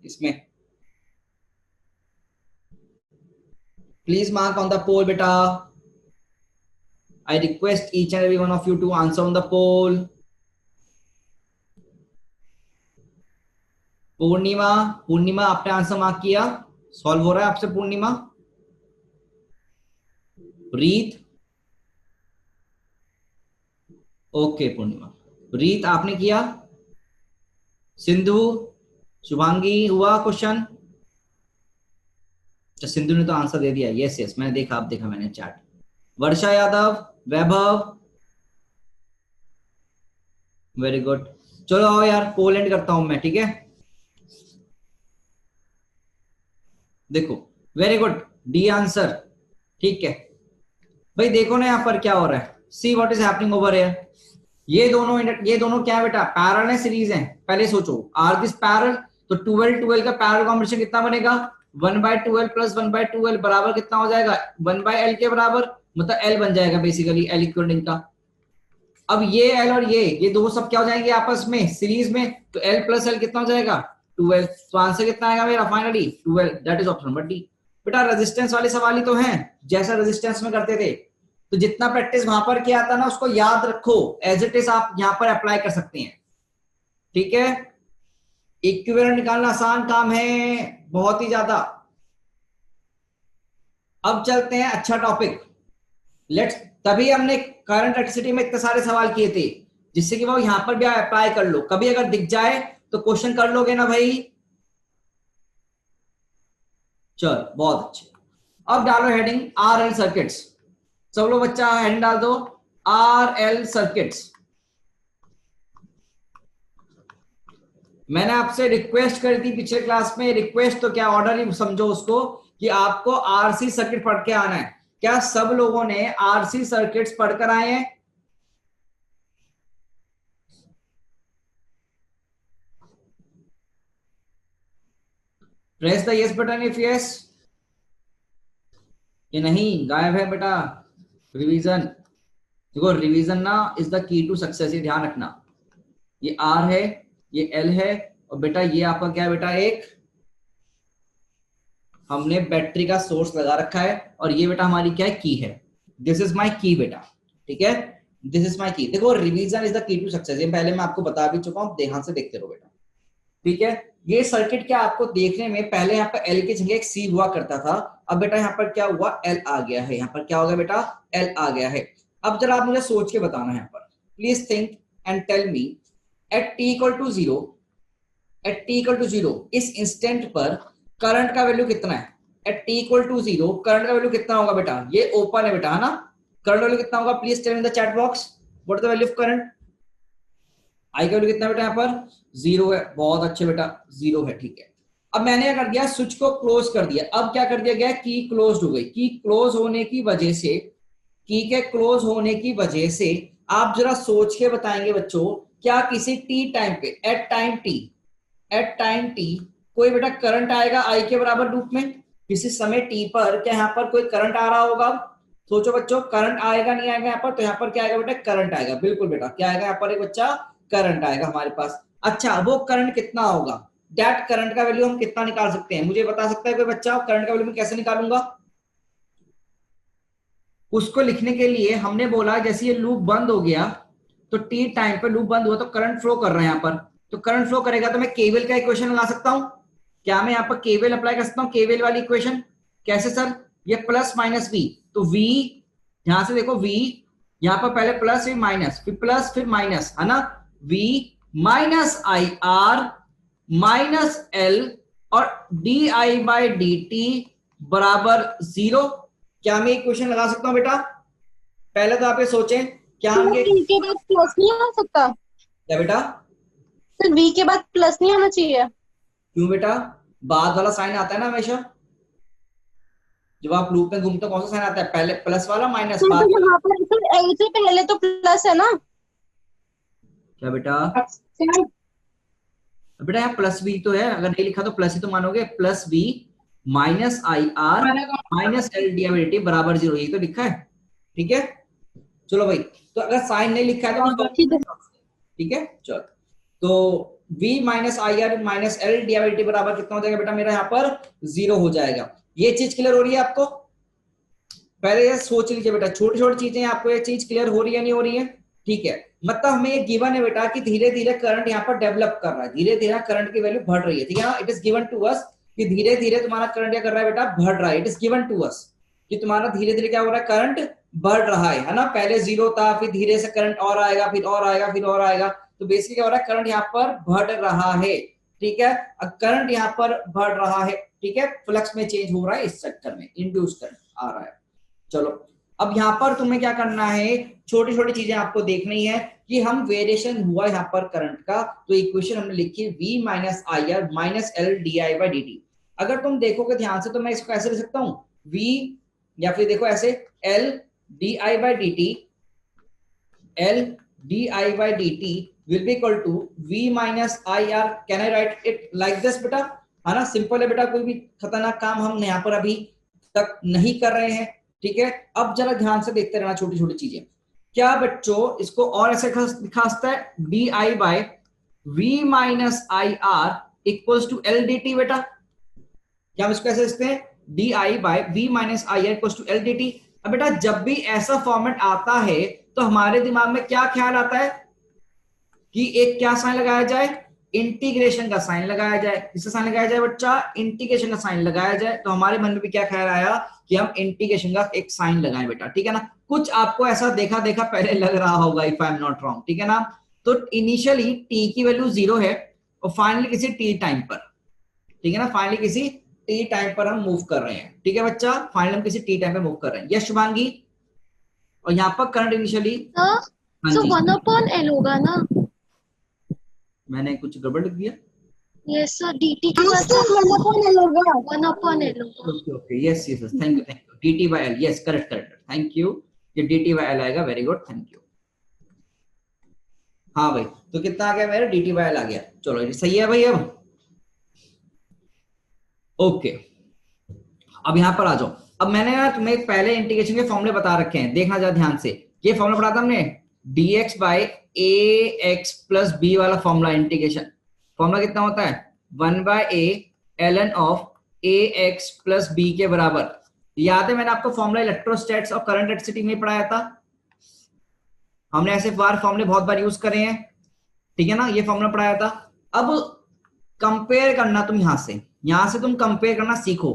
Speaker 1: इसमें। प्लीज मार्क ऑन द पोल बेटा। I request each and every one of you to answer on the poll. पूर्णिमा आपने आंसर मार्क किया, सॉल्व हो रहा है आपसे पूर्णिमा। रीत, ओके पूर्णिमा, रीत आपने किया। सिंधु, शुभांगी हुआ क्वेश्चन। तो सिंधु ने तो आंसर दे दिया, यस यस मैंने देखा, आप देखा मैंने चैट। वर्षा यादव, वैभव, वेरी गुड। चलो आओ यार पोल एंड करता हूं मैं, ठीक है। देखो वेरी गुड, डी आंसर, ठीक है भाई। देखो ना यहाँ पर क्या हो रहा है, see what is happening over here. ये दोनों क्या है बेटा, पैरेलल है, सीरीज है। पहले सोचो आर दिस पैरेलल, तो 12 का पैरेलल कॉम्बिनेशन कितना बनेगा, 1/12 प्लस 1/12 बराबर कितना हो जाएगा, 1/L के बराबर, मतलब L बन जाएगा बेसिकली, L इक्विवेलेंट का। अब ये L और ये दो सब क्या हो जाएंगे आपस में सीरीज में, तो L प्लस L कितना हो जाएगा 12। तो आंसर कितना आएगा मेरा finally 12, that is option number D. बेटा रेजिस्टेंस वाले सवाल ही तो हैं, जैसा रेजिस्टेंस में करते थे, तो जितना प्रैक्टिस वहां पर किया था ना उसको याद रखो, एज इट इज आप यहां पर अप्लाई कर सकते हैं। ठीक है, इक्विवेलेंट निकालना आसान काम है, बहुत ही ज्यादा। अब चलते हैं अच्छा टॉपिक, लेट्स। तभी हमने करंट इलेक्ट्रिसिटी में इतने सारे सवाल किए थे, जिससे कि वो यहां पर भी अप्लाई कर लो, कभी अगर दिख जाए तो क्वेश्चन कर लोगे ना भाई। चल बहुत अच्छे। अब डालो हेडिंग आर एल सर्किट्स, सब लोग बच्चा हेडिंग डाल दो, आर एल सर्किट्स। मैंने आपसे रिक्वेस्ट करी थी पिछले क्लास में, रिक्वेस्ट तो क्या ऑर्डर ही समझो उसको, कि आपको आरसी सर्किट पढ़ के आना है। क्या सब लोगों ने आरसी सर्किट्स पढ़कर आए हैं? Press the yes button if yes. ये नहीं, गायब है बेटा। रिवीजन, देखो रिवीजन ना is the key to success, ये ध्यान रखना। ये आर है, ये एल है, और बेटा ये आपका क्या है बेटा, एक हमने बैटरी का सोर्स लगा रखा है, और ये बेटा हमारी क्या है, की है। दिस इज माई की बेटा, ठीक है, दिस इज माई की। देखो revision is the key to success, ये पहले मैं आपको बता भी चुका हूं, ध्यान से देखते रहो बेटा, ठीक है। ये सर्किट क्या आपको देखने में, पहले यहाँ पर एल की जगह एक सी हुआ करता था, अब बेटा यहाँ पर क्या हुआ, एल आ गया है। यहाँ पर क्या हो गया बेटा, एल आ गया है। अब जरा आप मुझे सोच के बताना है यहाँ पर, please think and tell me, at T equal to zero, at T equal to zero इस इंस्टेंट पर करंट का वैल्यू कितना है? At T equal to zero current का वैल्यू कितना होगा बेटा? ये ओपन है बेटा, है ना। करंट वैल्यू कितना होगा? Please tell in the chat box, what is the value of current? I का वैल्यू कितना बेटा? यहाँ पर जीरो है, बहुत अच्छे बेटा, जीरो है, ठीक है। अब मैंने क्या कर दिया, स्विच को क्लोज कर दिया। अब क्या कर दिया गया, की क्लोज हो गई। की क्लोज होने की वजह से, की के क्लोज होने की वजह से आप जरा सोच के बताएंगे बच्चों, क्या किसी टी टाइम पे, at time t, at time t कोई बेटा करंट आएगा आई के बराबर लूप में? किसी समय टी पर क्या यहाँ पर कोई करंट आ रहा होगा? सोचो बच्चों, करंट आएगा नहीं आएगा यहाँ पर? तो यहाँ पर क्या आएगा बेटा, करंट आएगा, बिल्कुल बेटा। क्या आएगा यहाँ पर एक बच्चा, करंट आएगा हमारे पास। अच्छा, वो करंट कितना होगा? दैट करंट का वैल्यू हम कितना निकाल सकते हैं? मुझे बता सकता है कोई बच्चा, करंट का वैल्यू मैं कैसे निकालूंगा? उसको लिखने के लिए हमने बोला, जैसे ये लूप बंद हो गया तो टी टाइम पे लूप बंद हुआ तो करंट फ्लो कर रहा है यहाँ पर, तो करंट फ्लो करेगा तो मैं केवीएल का इक्वेशन लगा सकता हूं। क्या मैं यहाँ पर केवीएल अप्लाई कर सकता हूँ? केवीएल वाली इक्वेशन कैसे सर? ये प्लस माइनस वी, तो वी, ध्यान से देखो, वी यहाँ पर पहले प्लस फिर माइनस, फिर प्लस फिर माइनस, है ना। V minus I R minus L और D I by D T बराबर जीरो। क्या मैं इक्वेशन लगा सकता हूं बेटा? पहले तो आप ये सोचें, क्या हम ये
Speaker 3: वी के बाद प्लस नहीं आ सकता?
Speaker 1: क्या बेटा?
Speaker 3: सर वी के बाद प्लस नहीं आना चाहिए?
Speaker 1: क्यों बेटा? बाद वाला साइन आता है ना हमेशा, जब आप लूप में घूमते हो कौन सा साइन आता है? पहले प्लस वाला, माइनस
Speaker 3: तो
Speaker 1: बाद वाला।
Speaker 3: यहाँ पर सर एल से पहले तो प्लस है ना?
Speaker 1: क्या बेटा?
Speaker 3: सर
Speaker 1: बेटा यहाँ प्लस बी तो है, अगर नहीं लिखा तो प्लस ही तो मानोगे। Plus b minus I R minus l D i t बराबर जीरो, ये तो लिखा है, ठीक है। चलो भाई, तो अगर साइन नहीं लिखा है तो ठीक है, चलो। तो v minus I R minus l D i t बराबर कितना हो जाएगा बेटा? मेरा यहाँ पर जीरो हो जाएगा। ये चीज क्लियर हो रही है आपको? पहले ये सोच लीजिए बेटा, छोटी छोटी चीजें आपको ये चीज क्लियर हो रही है नहीं हो रही है? ठीक है, मतलब हमें ये गिवन है बेटा कि धीरे धीरे करंट यहाँ पर डेवलप कर रहा है, धीरे धीरे करंट की वैल्यू बढ़ रही है, ठीक है ना। It is given to us कि धीरे धीरे तुम्हारा करंट क्या कर रहा है बेटा, बढ़ रहा है। It is given to us कि तुम्हारा धीरे धीरे क्या हो रहा है, करंट बढ़ रहा है ना। पहले जीरो था, फिर धीरे से करंट और आएगा, फिर और आएगा, फिर और आएगा। तो बेसिकली क्या हो रहा है, करंट यहाँ पर बढ़ रहा है, ठीक है। अब करंट यहाँ पर बढ़ रहा है, ठीक है, फ्लक्स में चेंज हो रहा है, इस चक्कर में इंड्यूस करंट आ रहा है। चलो, अब यहाँ पर तुम्हें क्या करना है, छोटी छोटी चीजें आपको देखनी है कि हम वेरिएशन हुआ यहाँ पर करंट का, तो इक्वेशन हमने लिखी v minus I R minus l D I by D T. अगर तुम देखोगे ध्यान से तो मैं इसको ऐसे लिख सकता हूँ, v या फिर देखो ऐसे l D I by D t, l D I by D T will be equal to v minus I r. Can I write it like this बेटा? है ना, सिंपल है बेटा, कोई भी खतरनाक काम हम यहाँ पर अभी तक नहीं कर रहे हैं, ठीक है। अब जरा ध्यान से देखते रहना छोटी छोटी चीजें। क्या बच्चों इसको और ऐसे लिखा सकता है, d i by v minus I r equals to l d t बेटा? क्या हम इसको ऐसे लिखते हैं, d i by v minus I r equals to l d t? अब बेटा जब भी ऐसा फॉर्मेट आता है तो हमारे दिमाग में क्या ख्याल आता है कि एक क्या साइन लगाया जाए, इंटीग्रेशन का साइन लगाया जाए। किसका साइन लगाया जाए बच्चा? इंटीग्रेशन का साइन लगाया जाए। तो हमारे मन में भी क्या ख्याल आया कि हम इंटीग्रेशन का एक साइन लगाएं बेटा, ठीक है ना। कुछ आपको ऐसा देखा देखा पहले लग रहा होगा, if I am not wrong, ठीक है ना। तो इनिशियली टी की वैल्यू जीरो है और फाइनली किसी टी टाइम पर, ठीक है ना, फाइनली किसी टी टाइम पर हम मूव कर रहे हैं, ठीक है बच्चा। फाइनली हम किसी टी टाइम पर मूव कर रहे हैं। यस शुभांगी, और यहाँ पर करंट इनिशियली
Speaker 2: सो 1/L होगा ना?
Speaker 1: मैंने कुछ गड़बड़ लिख दिया?
Speaker 3: ये सर dt के बाद तो 1/l होगा 1/l होगा।
Speaker 1: Okay okay, yes yes, thank you dt by l, yes correct correct, thank you. ये dt by l आएगा, वेरी गुड, थैंक यू। हाँ भाई, तो कितना आ गया मेरा, dt by l आ गया, चलो ये सही है भाई। अब ओके, अब यहां पर आ जाओ। अब मैंने ना तुम्हें पहले इंटीग्रेशन के फॉर्मूले बता रखे हैं, देखना जरा ध्यान से। ये फॉर्मूला पढ़ा था हमने, dx by ax plus b वाला फॉर्मूला इंटीग्रेशन। फॉर्मूला कितना होता है, 1/a ln of ax plus b के बराबर। याद है मैंने आपको फॉर्मूला इलेक्ट्रोस्टैट्स और करंट इलेक्ट्रिसिटी में पढ़ाया था, हमने ऐसे बार फॉर्मूले बहुत बार यूज करे हैं, ठीक है ना, ये फॉर्मूला पढ़ाया था। अब कंपेयर करना तुम यहां से तुम कंपेयर करना सीखो।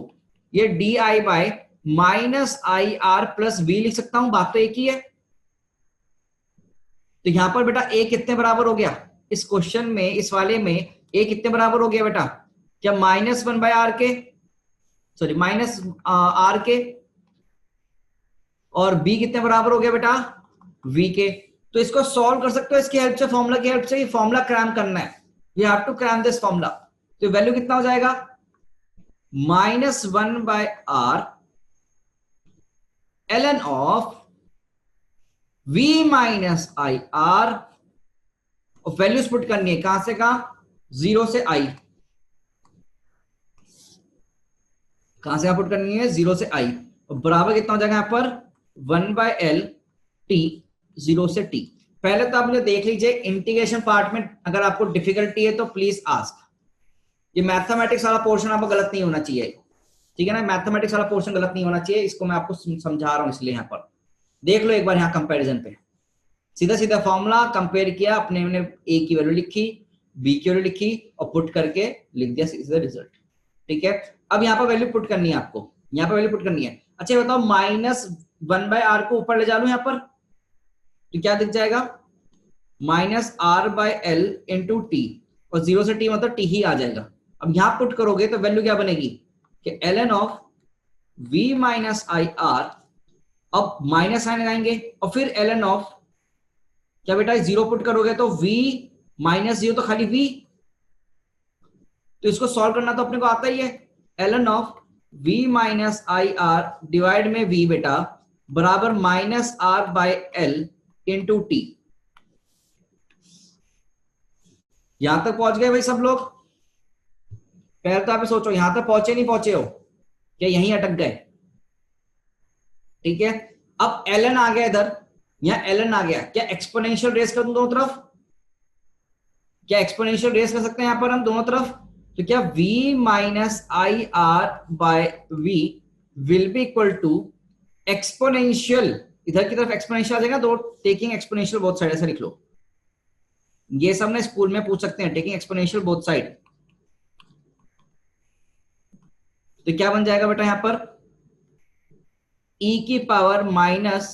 Speaker 1: ये d i by minus I r plus v लिख सकता हूं, बात तो एक ही है। तो यहां पर बेटा ए कितने बराबर हो गया, इस क्वेश्चन में, इस वाले में ए कितने बराबर हो गया बेटा, क्या -1/r के, सॉरी माइनस आर के, और बी कितने बराबर हो गया बेटा, वी के। तो इसको सॉल्व कर सकते हो इसकी हेल्प से, फॉर्मूला की हेल्प से। ये फॉर्मूला क्रैम करना है, you have to cram this formula. तो वैल्यू कितना हो जाएगा, -1/r ln of v minus I r, और वैल्यूज पुट करनी है, कहां से कहां, 0 से i, कहां से पुट करनी है, 0 से i, और बराबर कितना हो जाएगा यहां पर 1/l t 0 से t। पहले तो आप मुझे देख लीजिए इंटीग्रेशन पार्ट में, अगर आपको डिफिकल्टी है तो प्लीज आस्क। ये मैथमेटिक्स वाला पोर्शन आपको गलत नहीं होना चाहिए, ठीक है ना, मैथमेटिक्स वाला पोर्शन गलत नहीं होना चाहिए, इसको मैं आपको समझा रहा हूं, इसलिए यहां पर देख लो एक बार, यहां कंपैरिजन पे सीधा सीधा फॉर्मूला कंपेयर किया, अपने ए की वैल्यू लिखी, बी की वैल्यू लिखी, और पुट करके लिख दिया सीधा रिजल्ट, ठीक है। अब यहाँ पर वैल्यू पुट करनी है आपको, यहाँ पर वैल्यू पुट करनी है। अच्छा बताओ, -1/r को ऊपर ले जा लो यहाँ पर, तो क्या दिख जाएगा, -r/l इंटू टी, और 0 से t मतलब t ही आ जाएगा। अब यहां पुट करोगे तो वैल्यू क्या बनेगी, कि ln of v minus I R, अब माइनस साइन लगाएंगे, और फिर ln ऑफ क्या बेटा, 0 पुट करोगे तो v -0 तो खाली v, तो इसको सॉल्व करना तो अपने को आता ही है। ln of v minus I R divide में v बेटा बराबर -r/l इंटू टी। यहां तक पहुंच गए भाई सब लोग, पहले तो आप सोचो यहां तक पहुंचे नहीं पहुंचे हो, क्या यहीं अटक गए, ठीक है। अब ln आ गया इधर, यहां ln आ गया, क्या एक्सपोनेंशियल रेस कर दूं दोनों तरफ, क्या एक्सपोनेंशियल रेस कर सकते हैं यहां पर हम दोनों तरफ, तो क्या v minus I r by v will be equal to exponential, इधर की तरफ एक्सपोनेंशियल आ जाएगा, दो टेकिंग एक्सपोनेंशियल बोथ साइड, ऐसा लिख लो। ये सब ना स्कूल में पूछ सकते हैं, टेकिंग एक्सपोनेंशियल बोथ साइड। तो क्या बन जाएगा बेटा यहां पर, e की power minus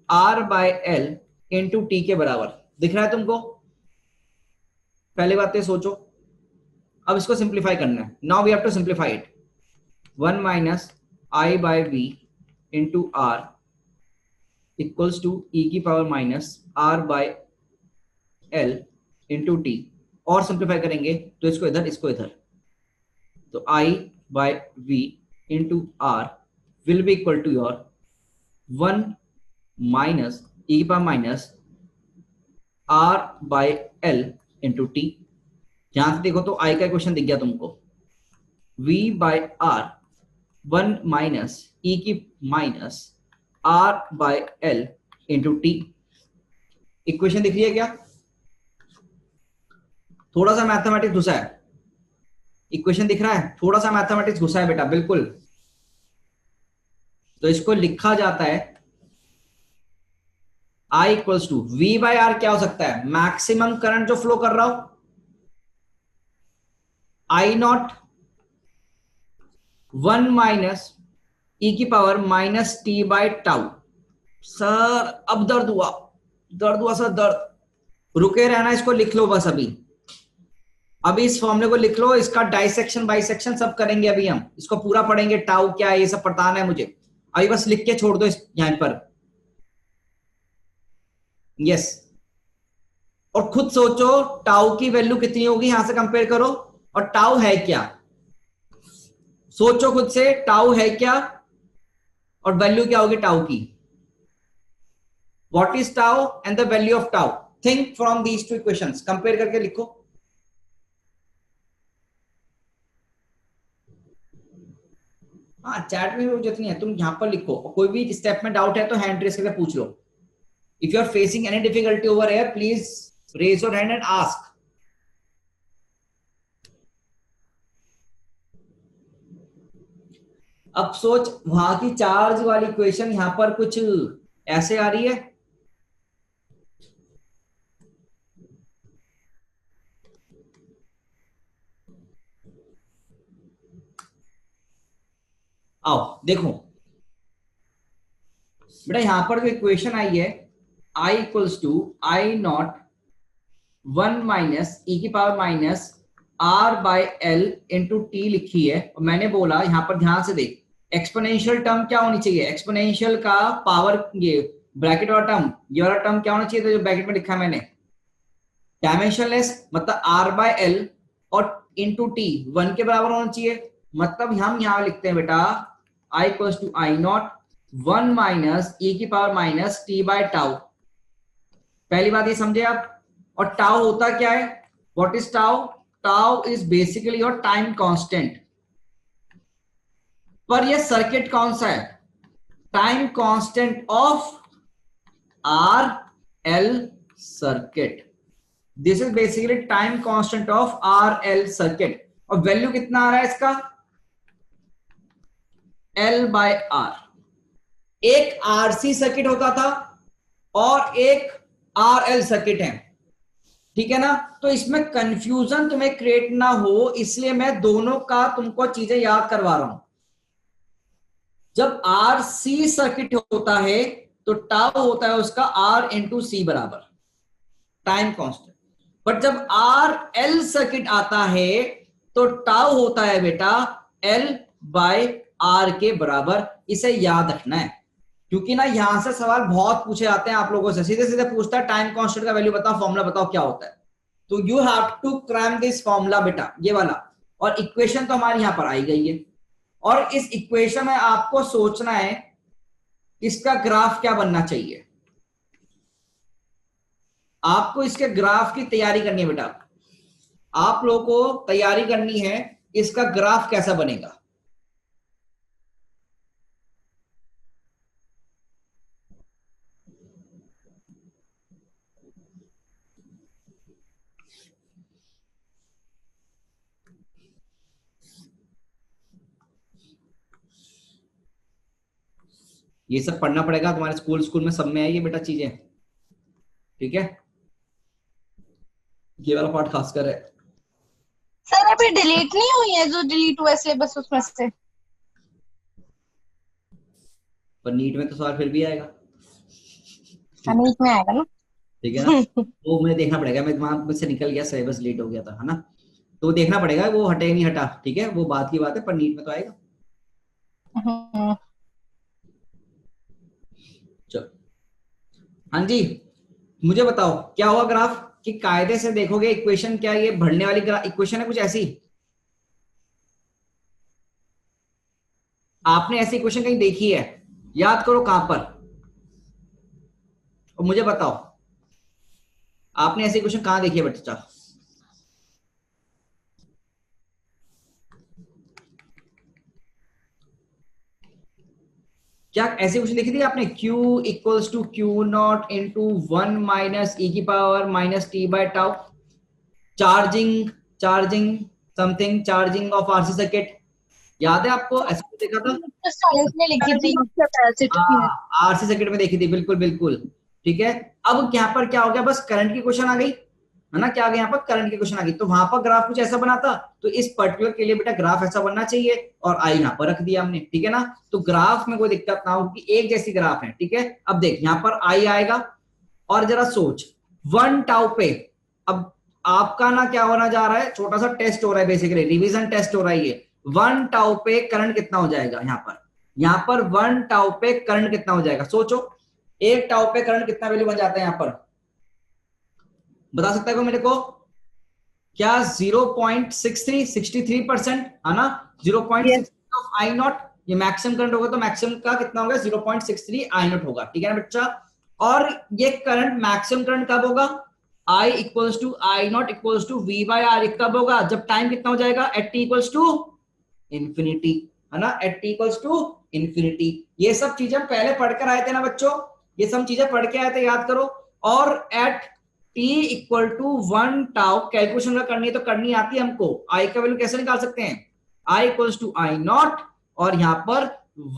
Speaker 1: r/l into T के बराबर, दिख रहा है तुमको, पहले बात तो सोचो। अब इसको सिंप्लीफाई करना है, now we have to simplify it, 1 minus i by v into r equals to e की power minus r/l into t, और सिंप्लीफाई करेंगे तो इसको इधर, इसको इधर, तो i by v into r will be equal to your 1 minus e की power minus r/l into t. यहां से देखो तो i का इक्वेशन दिख गया तुमको, v by r 1 minus e की minus r/l into t. Equation दिख रही है क्या, थोड़ा सा मैथमेटिक्स घुसा है, इक्वेशन दिख रहा है, थोड़ा सा मैथमेटिक्स घुसा है बेटा, बिल्कुल। तो इसको लिखा जाता है I equals to V by r, क्या हो सकता है, मैक्सिमम करंट जो फ्लो कर रहा हो, I नॉट 1 माइनस e की power minus T by tau. Sir अब दर्द हुआ सर, दर्द, रुके रहना, इसको लिख लो बस अभी इस फॉर्मूले को लिख लो, इसका डाइसेक्शन बाइसेक्शन सब करेंगे अभी हम, इसको पूरा पढ़ेंगे, टाउ क्या है ये सब पढ़ाना है मुझे, अभी बस लिख के छोड़ दो इस यहां पर, यस। और खुद सोचो टाउ की वैल्यू कितनी होगी, यहां से कंपेयर करो, और टाउ है क्या? सोचो खुद से, टाउ है क्या और वैल्यू क्या होगी टाउ की? What is tau and the value of tau? Think from these two equations, compare करके लिखो। हाँ, चैट में भी जरूरत नहीं है, तुम यहां पर लिखो। कोई भी स्टेप में डाउट है तो हैंड रेस करके पूछ लो। If you are facing any difficulty over here, please raise your hand and ask. अब सोच, वहां की चार्ज वाली इक्वेशन यहां पर कुछ ऐसे आ रही है। आओ देखो बेटा, यहां पर जो इक्वेशन आई है I equals to I not 1 minus E की power minus R by L into T लिखी है। और मैंने बोला यहां पर ध्यान से देख, एक्सपोनेंशियल टर्म क्या होनी चाहिए? एक्सपोनेंशियल का पावर, ये ब्रैकेट वाला टर्म, ये वाला टर्म क्या होना चाहिए? तो जो ब्रैकेट में लिखा है मैंने, डायमेंशनलेस, मतलब आर बाय एल और इंटू टी 1 के बराबर होना चाहिए। मतलब हम यहां लिखते हैं बेटा I equals to I not 1 minus E की power minus T by tau. पहली बात ये समझे आप। और टाउ होता क्या है? What is tau? Tau is basically your time constant. पर ये सर्किट कौन सा है? Time constant of r l circuit. This is basically time constant of r l circuit. और वैल्यू कितना आ रहा है इसका? L by r. एक आरसी सर्किट होता था और एक आर एल सर्किट है, ठीक है ना? तो इसमें कंफ्यूजन तुम्हें क्रिएट ना हो, इसलिए मैं दोनों का तुमको चीजें याद करवा रहा हूं। जब आरसी सर्किट होता है तो टाउ होता है उसका आर इंटू सी बराबर, टाइम कांस्टेंट। बट जब आर एल सर्किट आता है तो टाउ होता है बेटा एल बाय आर के बराबर। इसे याद रखना है, क्योंकि ना यहां से सवाल बहुत पूछे जाते हैं आप लोगों से। सीधे सीधे पूछता है टाइम कांस्टेंट का वैल्यू बताओ, फॉर्मूला बताओ क्या होता है। तो you have to cram this formula बेटा, ये वाला। और इक्वेशन तो हमारी यहां पर आई गई है, और इस इक्वेशन में आपको सोचना है इसका ग्राफ क्या बनना चाहिए। आपको इसके ग्राफ की तैयारी करनी है बेटा। आप लोगों को तैयारी करनी है इसका ग्राफ कैसा बनेगा। ये सब पढ़ना पड़ेगा, तुम्हारे स्कूल में सब में है ये बेटा चीजें, ठीक है? ये वाला पार्ट खासकर है।
Speaker 3: सर अभी डिलीट नहीं हुई है जो डिलीट हुआ सिलेबस उसमें से?
Speaker 1: पर नीट में तो सवाल फिर भी आएगा,
Speaker 3: नीट में आएगा ना?
Speaker 1: ठीक है ना? वो मुझे देखना पड़ेगा, मैं दिमाग में से निकल गया, सिलेबस लेट हो गया था, है ना? तो देखना पड़ेगा वो हटे नहीं हटा, ठीक है? वो बात की बात है, पर नीट में तो आएगा। चलो हाँ जी, मुझे बताओ क्या हुआ ग्राफ कि कायदे से देखोगे इक्वेशन क्या, ये बढ़ने वाली इक्वेशन है कुछ ऐसी? आपने ऐसी इक्वेशन कहीं देखी है? याद करो कहां पर, और मुझे बताओ आपने ऐसी इक्वेशन कहां देखी है बच्चा? क्या ऐसी क्वेश्चन लिखी थी आपने? Q equals to Q nought into 1 minus E की power minus T by tau, charging something, charging of RC circuit. याद है आपको? ऐसा कुछ देखा था?
Speaker 3: साइंस में लिखी थी कैपेसिटी में।
Speaker 1: आरसी सर्किट में देखी थी, बिल्कुल बिल्कुल, ठीक है। अब यहाँ पर क्या हो गया, बस करंट की क्वेश्चन आ गई, है ना? क्या आ गया यहाँ पर? करंट की क्वेश्चन आ गई। तो वहां पर ग्राफ कुछ ऐसा बना था, तो इस पर्टिकुलर के लिए बेटा ग्राफ ऐसा बनना चाहिए, और आई यहाँ पर रख दिया हमने, ठीक है ना? तो ग्राफ में कोई दिक्कत ना हो कि एक जैसी ग्राफ है, ठीक है? अब देख यहाँ पर आई आएगा, और जरा सोच 1 टाउ पे, अब आपका ना क्या होना जा रहा है, छोटा सा टेस्ट हो रहा है, बेसिकली रिवीजन टेस्ट हो रहा है। ये 1 टाउ पे करंट कितना हो जाएगा यहाँ पर 1 टाउ पे करंट कितना हो जाएगा? सोचो, 1 टाउ पे करंट कितना वैल्यू बन जाता है यहाँ पर? बता सकता है कोई मेरे को? क्या 0.63 है ना, 0.63 ऑफ आई नॉट, ये मैक्सिमम करंट होगा तो मैक्सिमम का कितना होगा 0.63 आई नॉट होगा, ठीक है ना बच्चा। और ये करंट मैक्सिमम करंट कब होगा, I equals to I naught equals to v by r, कब होगा, जब टाइम कितना हो जाएगा, at T equals to infinity, है ना, at T equals to infinity. ये सब चीजें पहले पढ़कर आए थे ना बच्चों, ये सब चीजें पढ़ के आए थे, याद करो। और at T equal to 1 tau calculation का करनी है तो करनी आती है हमको। आई का वैल्यू कैसे निकाल सकते हैं, I equals to I not और यहां पर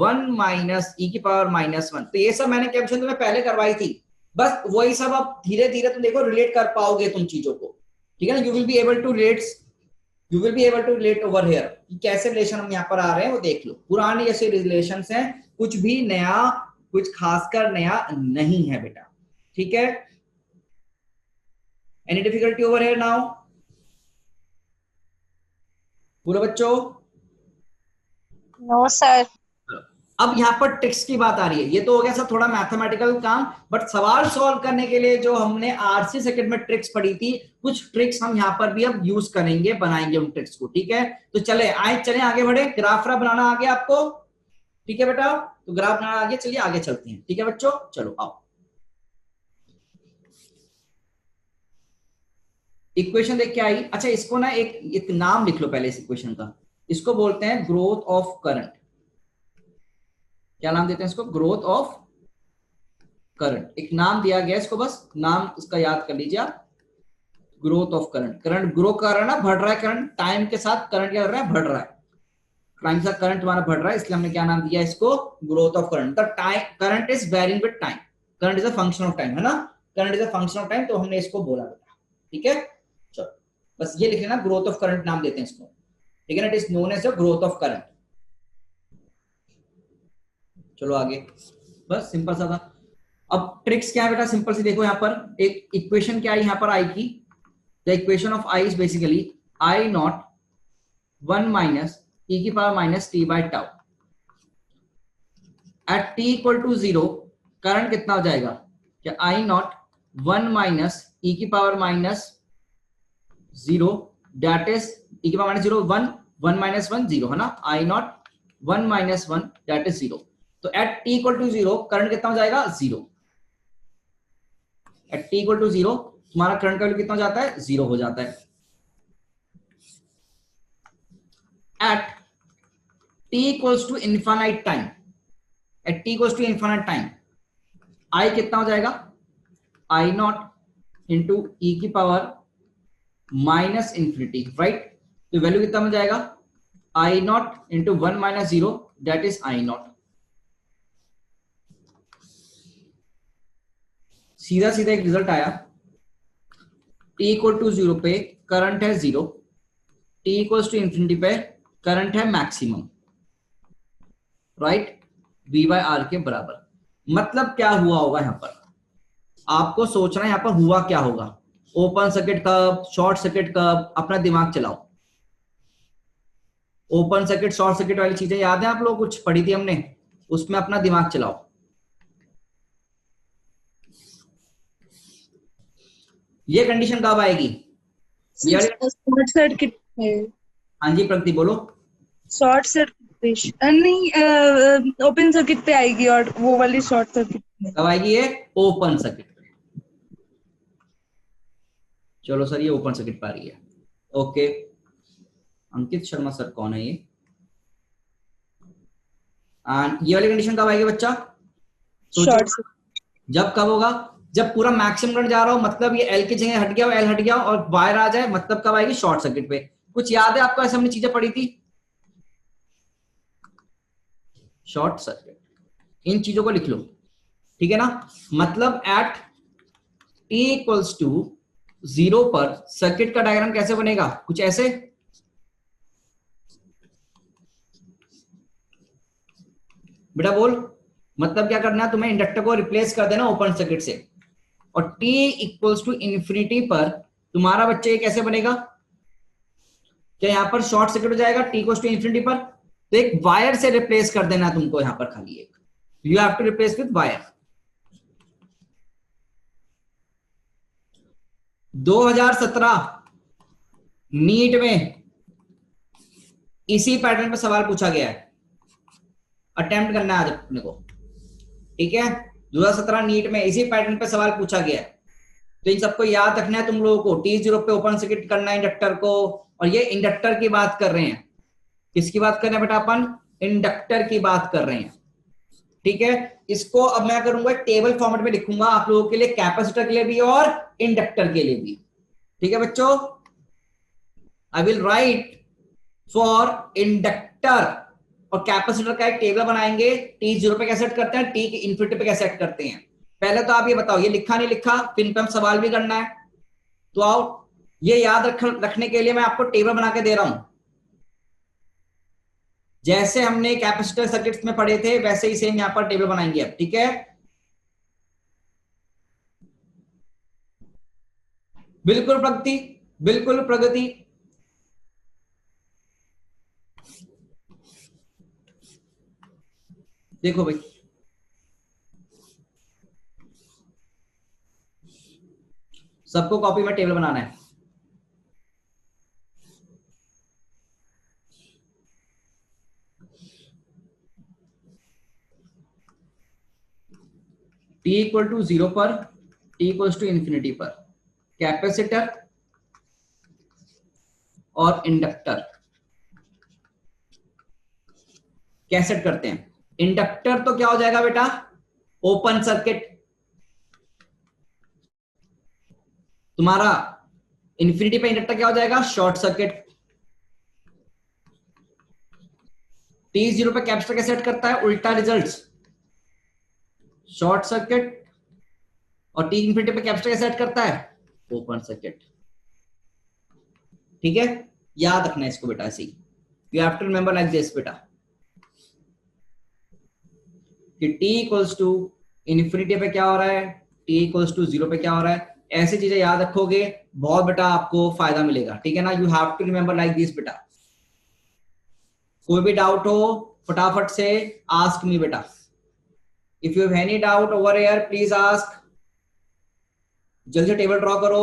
Speaker 1: 1 माइनस ई की पावर -1। तो ये सब मैंने कैलकुलेशन तुम्हें पहले करवाई थी, बस वही सब अब धीरे धीरे तुम देखो रिलेट कर पाओगे तुम चीजों को, ठीक है ना। You will be able to relate over here, कैसे रिलेशन हम यहाँ पर आ रहे हैं वो देख लो। पुराने जैसे रिलेशंस हैं, कुछ भी नया, कुछ खासकर नया नहीं है बेटा, ठीक है। Any difficulty over here now पूरे बच्चों?
Speaker 3: No sir.
Speaker 1: अब यहाँ पर ट्रिक्स की बात आ रही है, ये तो हो गया सब थोड़ा मैथमेटिकल काम, बट सवाल सॉल्व करने के लिए जो हमने आरसी सेकंड में ट्रिक्स पढ़ी थी, कुछ ट्रिक्स हम यहाँ पर भी अब यूज करेंगे, बनाएंगे उन ट्रिक्स को, ठीक है। तो चले आगे बढ़े, ग्राफ बनाना आ गया आपको, ठीक है बेटा, तो ग्राफ बनाना आ गया, चलिए आगे चलते हैं, ठीक है बच्चों, चलो आओ। इक्वेशन देख के आई, अच्छा इसको ना एक नाम लिख लो पहले इस इक्वेशन का, इसको बोलते हैं ग्रोथ ऑफ करंट। क्या नाम देते हैं इसको, ग्रोथ ऑफ करंट, एक नाम दिया गया इसको, बस नाम इसका याद कर लीजिए आप, growth of current. Current grow कर रहा है ना, बढ़ रहा है करंट, टाइम के साथ करंट क्या कर रहा है, बढ़ रहा है, टाइम के साथ करंट तुम्हारा बढ़ रहा है, इसलिए हमने क्या नाम दिया इसको, growth of current. The time current is varying with time, current is a function of time, है ना, current is a function of time, तो हमने इसको बोला बेटा, ठीक है। चलो बस ये लिख लेना, ग्रोथ ऑफ करंट नाम देते हैं इसको, ठीक है ना, it is known as the growth of current. चलो आगे, बस सिंपल सा था। अब ट्रिक्स क्या है बेटा, सिंपल सी देखो, यहाँ पर एक इक्वेशन क्या है यहाँ पर आई की, the equation of I is basically I not 1 minus E की power minus T by tau. At T equal to 0 current कितना हो जाएगा, क्या आई नॉट 1 माइनस ई की पावर -0 दैट इज ई की पावर -0 1 1 माइनस 1 0, है ना, I not 1 minus 1 that is 0। तो at T equal to 0 current कितना हो जाएगा, 0। एट टी इक्वल टू 0 तुम्हारा करंट का वैल्यू कितना हो जाता है, 0 हो जाता है। At T equals to infinite time, at T equals to infinite time I कितना हो जाएगा, आई नॉट इंटू ई की पावर माइनस इंफिनिटी, राइट। तो वैल्यू कितना हो जाएगा, I nought into 1 minus 0 that is I nought. सीधा सीधा एक रिजल्ट आया, t इक्वल टू 0 पे करंट है 0, t इक्वल्स टू इंफिनिटी पे करंट है maximum, right, v by R के बराबर। मतलब क्या हुआ होगा यहाँ पर, आपको सोचना है यहाँ पर हुआ क्या होगा, ओपन सर्किट कब, शॉर्ट सर्किट कब, अपना दिमाग चलाओ। ओपन सर्किट शॉर्ट सर्किट वाली चीजें याद है आप लोग, कुछ पढ़ी थी हमने, उसमें अपना दिमाग चलाओ। ये कंडीशन कब आएगी,
Speaker 3: शॉर्ट सर्किट में।
Speaker 1: हाँ जी प्रगति बोलो।
Speaker 3: शॉर्ट सर्किट नहीं, ओपन सर्किट पे आएगी, और वो वाली शॉर्ट सर्किट में
Speaker 1: कब आएगी ये, ओपन सर्किट पे। चलो सर ये ओपन सर्किट पे आ रही है, ओके। अंकित शर्मा सर कौन है ये, एंड ये वाली कंडीशन कब आएगी बच्चा,
Speaker 3: शॉर्ट
Speaker 1: जब कब होगा, जब पूरा मैक्सिमम करंट जा रहा हो, मतलब ये एल की जगह हट गया, एल हट गया और वायर आ जाए, मतलब कब आएगी, शॉर्ट सर्किट पे। कुछ याद है आपको, ऐसे हमने चीजें पढ़ी थी, शॉर्ट सर्किट, इन चीजों को लिख लो, ठीक है ना। मतलब एट टी इक्वल्स टू 0 पर सर्किट का डायग्राम कैसे बनेगा, कुछ ऐसे, बेटा बोल। मतलब क्या करना है तुम्हें, इंडक्टर को रिप्लेस कर देना ओपन सर्किट से, और t इक्वल्स टू इंफिनिटी पर तुम्हारा बच्चा ये कैसे बनेगा, क्या यहां पर शॉर्ट सर्किट हो जाएगा t इक्वल्स टू इंफिनिटी पर, तो एक वायर से रिप्लेस कर देना तुमको, यहां पर खाली एक, you have to replace with wire. 2017 NEET में इसी पैटर्न पे सवाल पूछा गया है, अटेम्प्ट करना है आज अपने को, ठीक है। 2017 नीट में इसी पैटर्न पे सवाल पूछा गया है, तो इन सबको याद रखना है तुम लोगों को। T0 पे ओपन सर्किट करना है इंडक्टर को, और ये इंडक्टर की बात कर रहे हैं। किसकी बात कर रहे हैं बेटा अपन? इंडक्टर की बात कर रहे हैं, ठीक है। इसको अब मैं करूंगा टेबल फॉर्मेट में लिखूंगा आप लोगों के लिए, कैपेसिटर के लिए भी और इंडक्टर के लिए भी, ठीक है बच्चों। I will write for inductor और कैपेसिटर का एक टेबल बनाएंगे। T0 पे कैसे सेट करते हैं, T की इन्फिनिटी पे कैसे सेट करते हैं। पहले तो आप ये बताओ, ये लिखा नहीं लिखा, फिर पे हम सवाल भी करना है। तो आओ, ये याद रखने के लिए मैं आपको टेबल बना के दे रहा हूं। जैसे हमने कैपेसिटर सर्किट्स में पढ़े थे वैसे ही सेम यहां पर टेबल बनाएंगे अब, ठीक है। बिल्कुल प्रगति, बिल्कुल प्रगति। देखो भाई, सबको कॉपी में टेबल बनाना है। T इक्वल टू 0 पर, T इक्वल टू इंफिनिटी पर कैपेसिटर और इंडक्टर कैसे करते हैं। इंडक्टर तो क्या हो जाएगा बेटा, ओपन सर्किट। तुम्हारा इंफिनिटी पे इंडक्टर क्या हो जाएगा, शॉर्ट सर्किट। T0 पे कैपेसिटर कैसे सेट करता है, उल्टा रिजल्ट्स, शॉर्ट सर्किट। और T इंफिनिटी पे कैपेसिटर कैसे सेट करता है, ओपन सर्किट, ठीक है। याद रखना है इसको बेटा, ऐसे ही you have to remember like this बेटा, कि T इक्वल्स टू इन्फिनिटी पे क्या हो रहा है, T इक्वल्स टू 0 पे क्या हो रहा है। ऐसी चीजें याद रखोगे बहुत बेटा आपको फायदा मिलेगा, ठीक है ना। You have to remember like this बेटा। कोई भी डाउट हो फटाफट से आस्क मी बेटा। If you have any doubt over here please ask. जल्दी से टेबल ड्रॉ करो।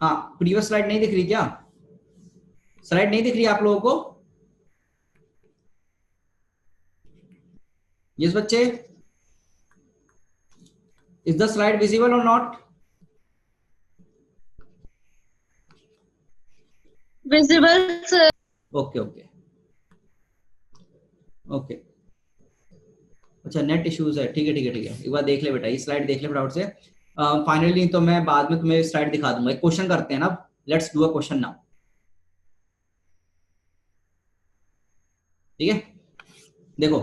Speaker 1: हाँ, प्रीवियस स्लाइड नहीं दिख रही क्या? स्लाइड नहीं दिख रही आप लोगों को? यस बच्चे, इज द स्लाइड विजिबल और not?
Speaker 3: Visible sir.
Speaker 1: Okay okay okay, अच्छा नेट इश्यूज है, ठीक है ठीक है ठीक है। एक बार देख ले बेटा, ये स्लाइड देख ले फटाफट से। फाइनली तो मैं बाद में तुम्हें स्लाइड दिखा दूंगा। एक क्वेश्चन करते हैं ना, let's do a question now, ठीक है। देखो,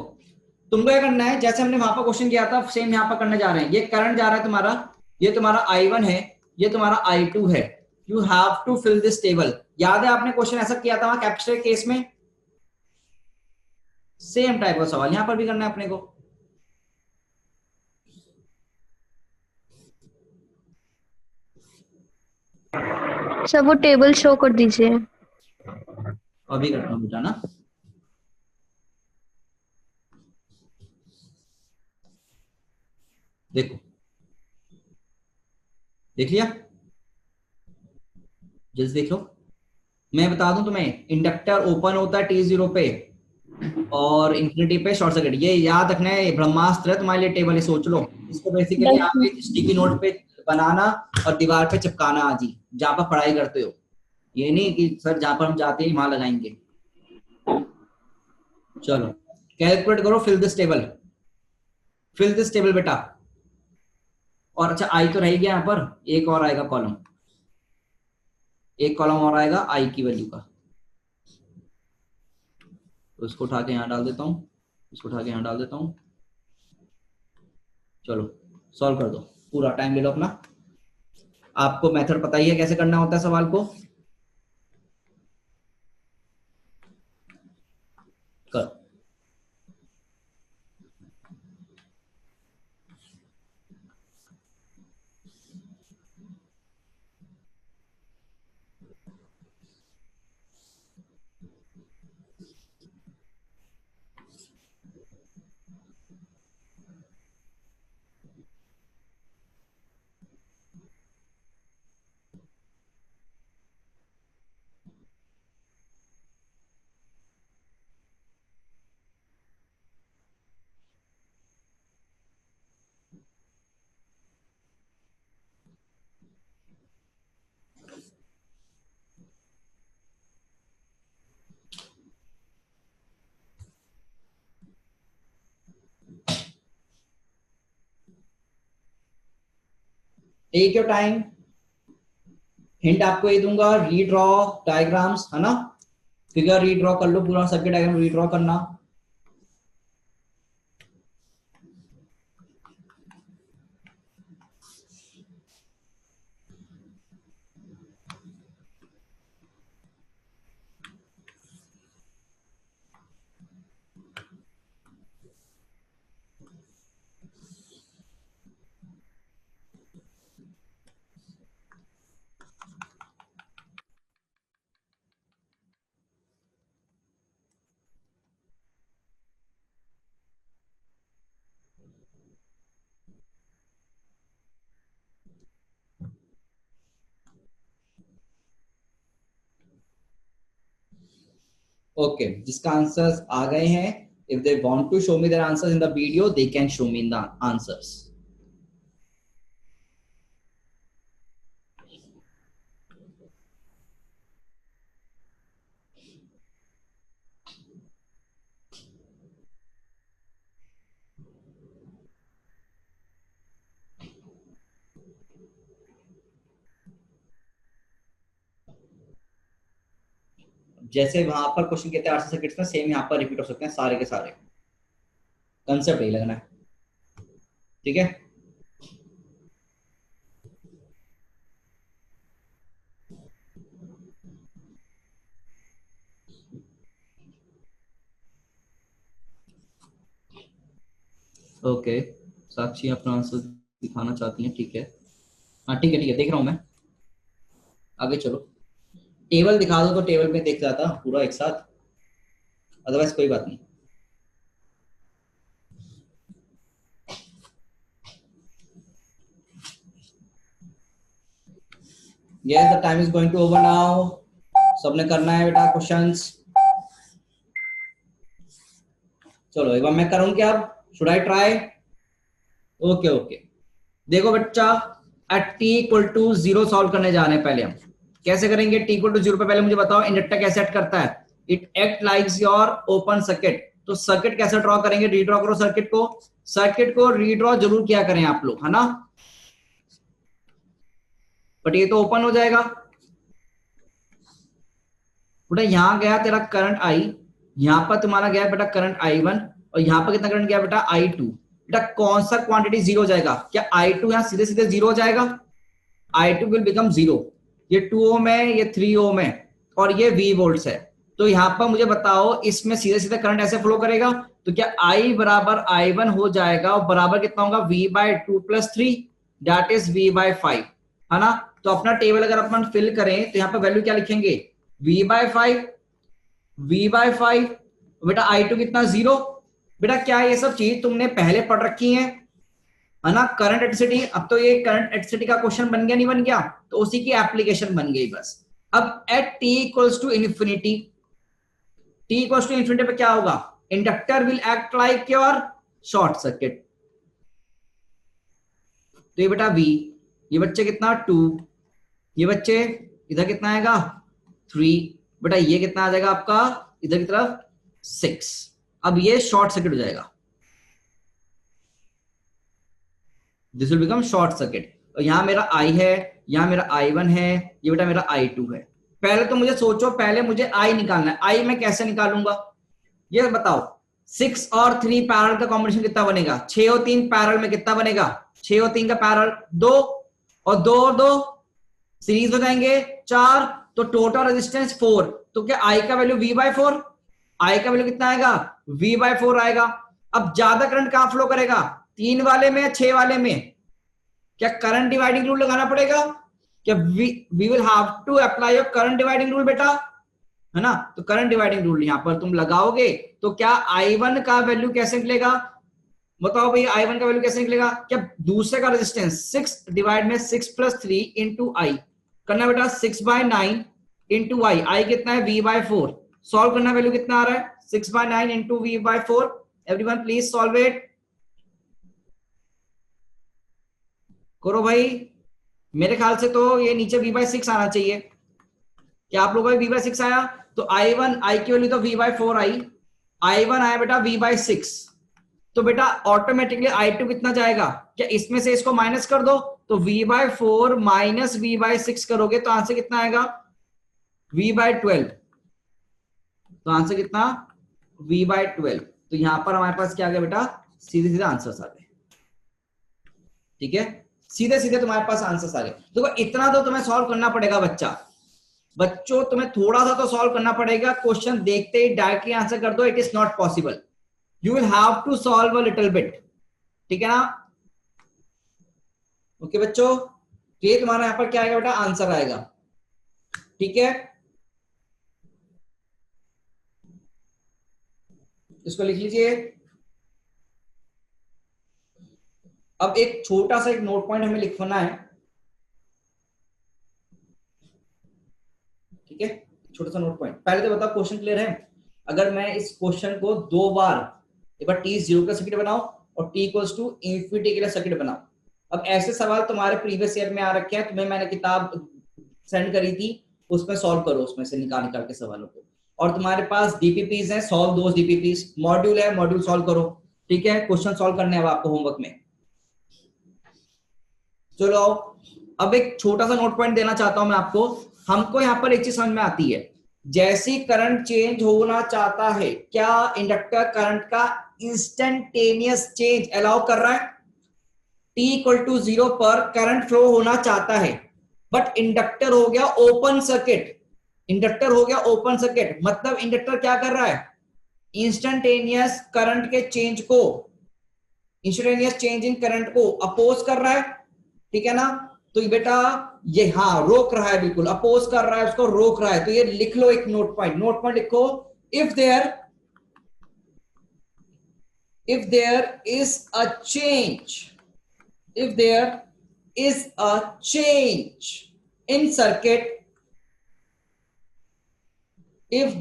Speaker 1: तुमको क्या करना है, जैसे हमने वहां पर क्वेश्चन किया था सेम यहाँ पर करने जा रहे हैं। ये करंट जा रहा है तुम्हारा, ये तुम्हारा I1 है, ये तुम्हारा I2 है। You have to fill this table. याद है आपने क्वेश्चन ऐसा किया था वहां कैपेसिटर केस में, सेम टाइप का सवाल यहां पर भी करना है अपने को।
Speaker 2: सर वो टेबल शो कर दीजिए।
Speaker 1: अभी करता हूँ बेटा ना। देखो, देख लिया, जल्दी देख लो। मैं बता दूं तुम्हें, इंडक्टर ओपन होता है T0 पे और इंफिनिटी पे शॉर्ट सर्किट। ये याद रखना है, ब्रह्मास्त्र है तुम्हारे लिए टेबल, ये सोच लो। इसको बेसिकली आप एक स्टिकी नोट पे बनाना और दीवार पे चिपकाना आज ही, जहां पर पढ़ाई करते हो। ये नहीं कि सर जहां पर हम जाते हैं वहां लगाएंगे। चलो कैलकुलेट करो, fill this table, fill this table बेटा। और अच्छा आई तो रह गया यहाँ पर, एक और आएगा कॉलम, एक कॉलम और आएगा आई की वैल्यू का। तो इसको उठा के यहाँ डाल देता हूँ, इसको उठा के यहाँ डाल देता हूँ। चलो सॉल्व कर दो, पूरा टाइम ले लो अपना। आपको मेथड पता ही है कैसे करना होता है सवाल को, कर। टेक योर टाइम, हिंट आपको ये दूंगा, रीड्रॉ डायग्राम्स, है ना, फिगर रीड्रॉ कर लो, पूरा सर्किट डायग्राम रीड्रॉ करना। ओके, जिसका आंसर्स आ गए हैं, if they want to show me their answers in the video, they can show me the answers. जैसे वहां पर क्वेश्चन कहते हैं आरसी सर्किट्स में, सेम यहाँ पर रिपीट हो सकते हैं सारे के सारे, कंसेप्ट यही लगना है, ठीक है। ओके, साक्षी अपना आंसर दिखाना चाहती हैं, ठीक है, हाँ ठीक है, देख रहा हूं मैं, आगे चलो। टेबल दिखा दो तो टेबल में देख जाता पूरा एक साथ, अदरवाइज कोई बात नहीं। Yes, the time is going to over now. सबने करना है बेटा क्वेश्चंस। चलो एक बार मैं करूं क्या, should I try? Okay okay, देखो बच्चा, at t equal to 0 solve करने जा रहे हैं। पहले हम कैसे करेंगे? t इक्वल टू 0 पे पहले मुझे बताओ इंडक्टर कैसे एक्ट करता है। It act likes your open circuit. तो सर्किट कैसे ड्रॉ करेंगे? रीड्रॉ करो सर्किट को। सर्किट को रीड्रॉ जरूर किया करें आप लोग, है ना। बट ये तो ओपन हो जाएगा बेटा। यहां गया तेरा करंट I, यहां पर तुम्हारा गया बेटा करंट I1, और यहां पर कितना करंट गया बेटा I2। बेटा कौन सा क्वांटिटी जीरो हो जाएगा? क्या I2 यहां सीधे सीधे जीरो हो जाएगा? I2 will become zero. ये 2 ओम है, ये 3 ओम है, और ये V वोल्ट्स है। तो यहां पर मुझे बताओ इसमें सीधे सीधे करंट ऐसे फ्लो करेगा, तो क्या I बराबर I1 हो जाएगा, और बराबर कितना होगा? V/2 + 3 दैट इज V/5, है ना। तो अपना टेबल अगर अपन फिल करें तो यहाँ पे वैल्यू क्या लिखेंगे? V/5, V/5। बेटा I2 कितना? 0। बेटा क्या ये सब चीज तुमने पहले पढ़ रखी है ना, करंट एलेक्ट्रिसिटी। अब तो ये करंट एलेक्ट्रिसिटी का क्वेश्चन बन गया, नहीं बन गया? तो उसी की एप्लीकेशन बन गई बस। अब at t equals to infinity, t equals to infinity पे क्या होगा? Inductor will act like your short circuit. तो ये बेटा V, ये बच्चे कितना 2, ये बच्चे इधर कितना आएगा 3, बेटा ये कितना आ जाएगा आपका इधर की तरफ 6। अब ये शॉर्ट सर्किट हो जाएगा, this will become short circuit. और यहां मेरा I है, यहां मेरा I1 है, ये बेटा मेरा I2 है। पहले तो मुझे सोचो, पहले मुझे I निकालना है। I मैं कैसे निकालूंगा ये बताओ। 6 और 3 पैरेलल का कॉम्बिनेशन कितना बनेगा? 6 और 3 पैरेलल में कितना बनेगा? 6 और 3 का पैरेलल 2, और 2 और 2 सीरीज हो जाएंगे 4, तो टोटल रेजिस्टेंस 4। तो क्या I का वैल्यू V/4? I का वैल्यू कितना आएगा? V/4 आएगा। अब ज्यादा करंट कहां फ्लो करेगा? 3 वाले में या 6 वाले में? क्या करंट डिवाइडिंग रूल लगाना पड़ेगा? क्या we will have to apply your current dividing rule बेटा, है ना। तो करंट डिवाइडिंग रूल यहां पर तुम लगाओगे तो क्या I1 का वैल्यू कैसे निकलेगा? बताओ भाई I1 का वैल्यू कैसे निकलेगा? क्या दूसरे का रेजिस्टेंस 6 डिवाइड में 6 + 3 इंटू I करना बेटा 6/9 इंटू I कितना है? V/4। सॉल्व करना, वैल्यू कितना आ रहा है? 6/9 into V/4। Everyone please solve it, करो भाई। मेरे ख्याल से तो ये नीचे V/6 आना चाहिए। क्या आप लोगों को V/6 आया? तो I की वैल्यू तो V/4 आई, I1 आया बेटा V/6। तो बेटा ऑटोमेटिकली I2 कितना जाएगा? क्या इसमें से इसको माइनस कर दो, तो v/4 माइनस v/6 करोगे तो आंसर कितना आएगा, v/12। तो आंसर कितना, v/12। तो यहां पर हमारे पास क्या आ गया बेटा, सीधे सीधे आंसर्स आ गए। ठीक है, सीधे सीधे तुम्हारे पास आंसर्स आ गए। देखो इतना तो तुम्हें सॉल्व करना पड़ेगा बच्चों, तुम्हें थोड़ा सा तो सॉल्व करना पड़ेगा। क्वेश्चन देखते ही डायरेक्टली आंसर कर दो, it is not possible. You will have to solve a little bit. ठीक है ना, ओके बच्चों, तो ये तुम्हारा यहां पर क्या आएगा बेटा, आंसर आएगा। ठीक है, इसको लिख लीजिए। अब एक छोटा सा एक नोट पॉइंट हमें लिखना है। ठीक है, छोटा सा नोट पॉइंट। पहले तो बताओ क्वेश्चन क्लियर है। अगर मैं इस क्वेश्चन को दो बार, एक बार t 0 का सर्किट बनाओ और t इक्वल्स टू इंफिनिटी के लिए सर्किट बनाओ। अब ऐसे सवाल तुम्हारे प्रीवियस ईयर में आ रखे हैं, तुम्हें मैंने किताब सेंड करी थी, उसमें सॉल्व करो, उसमें से निकाल के सवालों को। और तुम्हारे पास डीपीपीज हैं, सॉल्व दोस डीपीपीज। मॉड्यूल है, मॉड्यूल सॉल्व करो। ठीक है, क्वेश्चन सॉल्व करने हैं आपको होमवर्क में। चलो अब एक छोटा सा नोट पॉइंट देना चाहता हूं मैं आपको। हमको यहां पर एक चीज समझ में आती है, जैसी करंट चेंज होना चाहता है, क्या इंडक्टर करंट का इंस्टेंटेनियस चेंज अलाउ कर रहा है? t इक्वल टू 0 पर करंट फ्लो होना चाहता है, बट इंडक्टर हो गया ओपन सर्किट। इंडक्टर हो गया ओपन सर्किट, मतलब इंडक्टर क्या कर रहा है, इंस्टेंटेनियस करंट के चेंज को, इंस्टेंटेनियस चेंज इन करंट को अपोज कर रहा है। ठीक है ना, तो ये बेटा ये हाँ रोक रहा है, बिल्कुल अपोज कर रहा है, उसको रोक रहा है। तो ये लिख लो एक नोट पॉइंट, नोट पॉइंट लिखो, if there is a change, if there is a change in circuit, if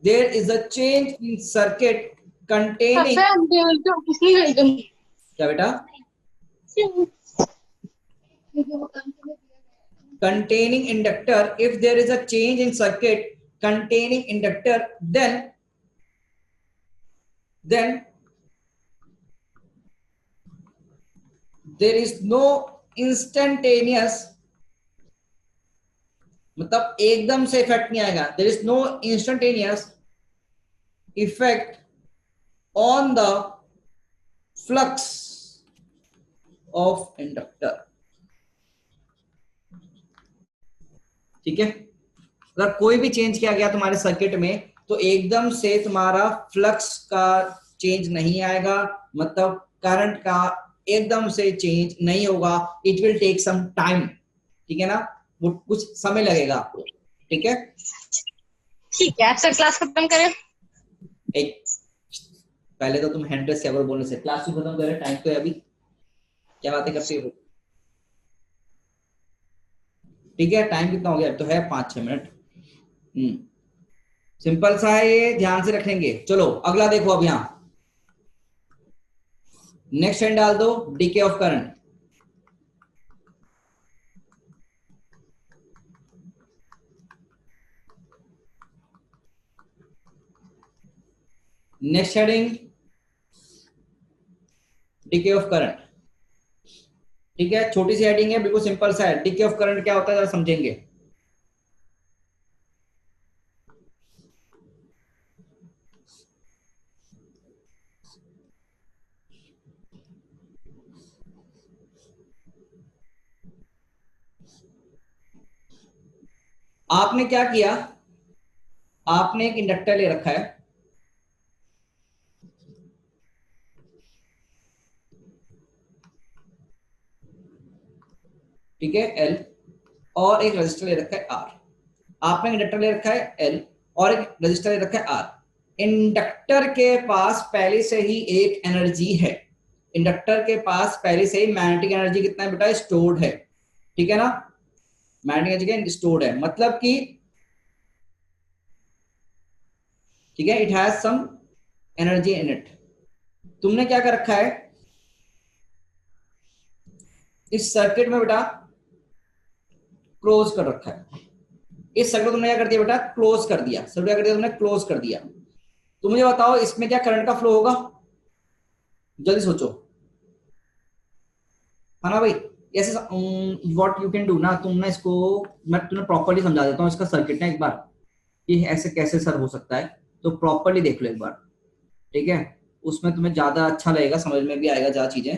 Speaker 1: there is a change in circuit containing, क्या बेटा, containing inductor, if there is a change in circuit containing inductor, then there is no instantaneous, मतलब एकदम से इफेक्ट नहीं आएगा, there is no instantaneous effect on the flux of inductor. ठीक है, अगर कोई भी चेंज किया गया तुम्हारे सर्किट में तो एकदम से तुम्हारा फ्लक्स का चेंज नहीं आएगा, मतलब करंट का एकदम से चेंज नहीं होगा। It will take some time. ठीक है ना, वो कुछ समय लगेगा आपको। ठीक है,
Speaker 4: ठीक है, सर क्लास खत्म करें।
Speaker 1: एक पहले तो तुम हैंड रेस एवर बोलने से क्लास खत्म करें, टाइम तो है अभी, क्या बातें करते हो। ठीक है, टाइम कितना हो गया, तो है 5-6 मिनट। सिंपल सा है ये, ध्यान से रखेंगे। चलो अगला देखो, अब यहां नेक्स्ट हैंड डाल दो, DK of current. Next heading DK of current. ठीक है, छोटी सी हेडिंग है, बिल्कुल सिंपल सा है। डीके ऑफ करंट क्या होता है जरा समझेंगे। आपने क्या किया, आपने एक इंडक्टर ले रखा है, ठीक है, L, और एक रजिस्टर ले रखा है R। आपने इंडक्टर ले रखा है L और एक रजिस्टर ले रखा है R। इंडक्टर के पास पहले से ही एक एनर्जी है, इंडक्टर के पास पहले से ही मैग्नेटिक एनर्जी कितना है बेटा, स्टोर्ड है। ठीक है ना, मैग्नेटिक एनर्जी स्टोर्ड है, मतलब कि ठीक है, it has some energy in it. तुमने क्या कर रखा है इस सर्किट में बेटा, क्लोज कर रखा है। इस सर्किट तुमने क्या कर दिया बेटा, क्लोज कर दिया। सर्किट क्या कर दिया तुमने, क्लोज कर दिया। तो मुझे बताओ इसमें क्या करंट का फ्लो होगा, जल्दी सोचो, है ना भाई। ऐसे व्हाट यू कैन डू ना, तुम ना इसको मैं तुम्हें प्रॉपर्ली समझा देता हूँ इसका सर्किट ना एक बार, कि ऐसे कैसे सर हो सकता है, तो प्रॉपर्ली देख लो एक बार, ठीक है, उसमें तुम्हें ज्यादा अच्छा लगेगा, समझ में भी आएगा ज्यादा चीजें।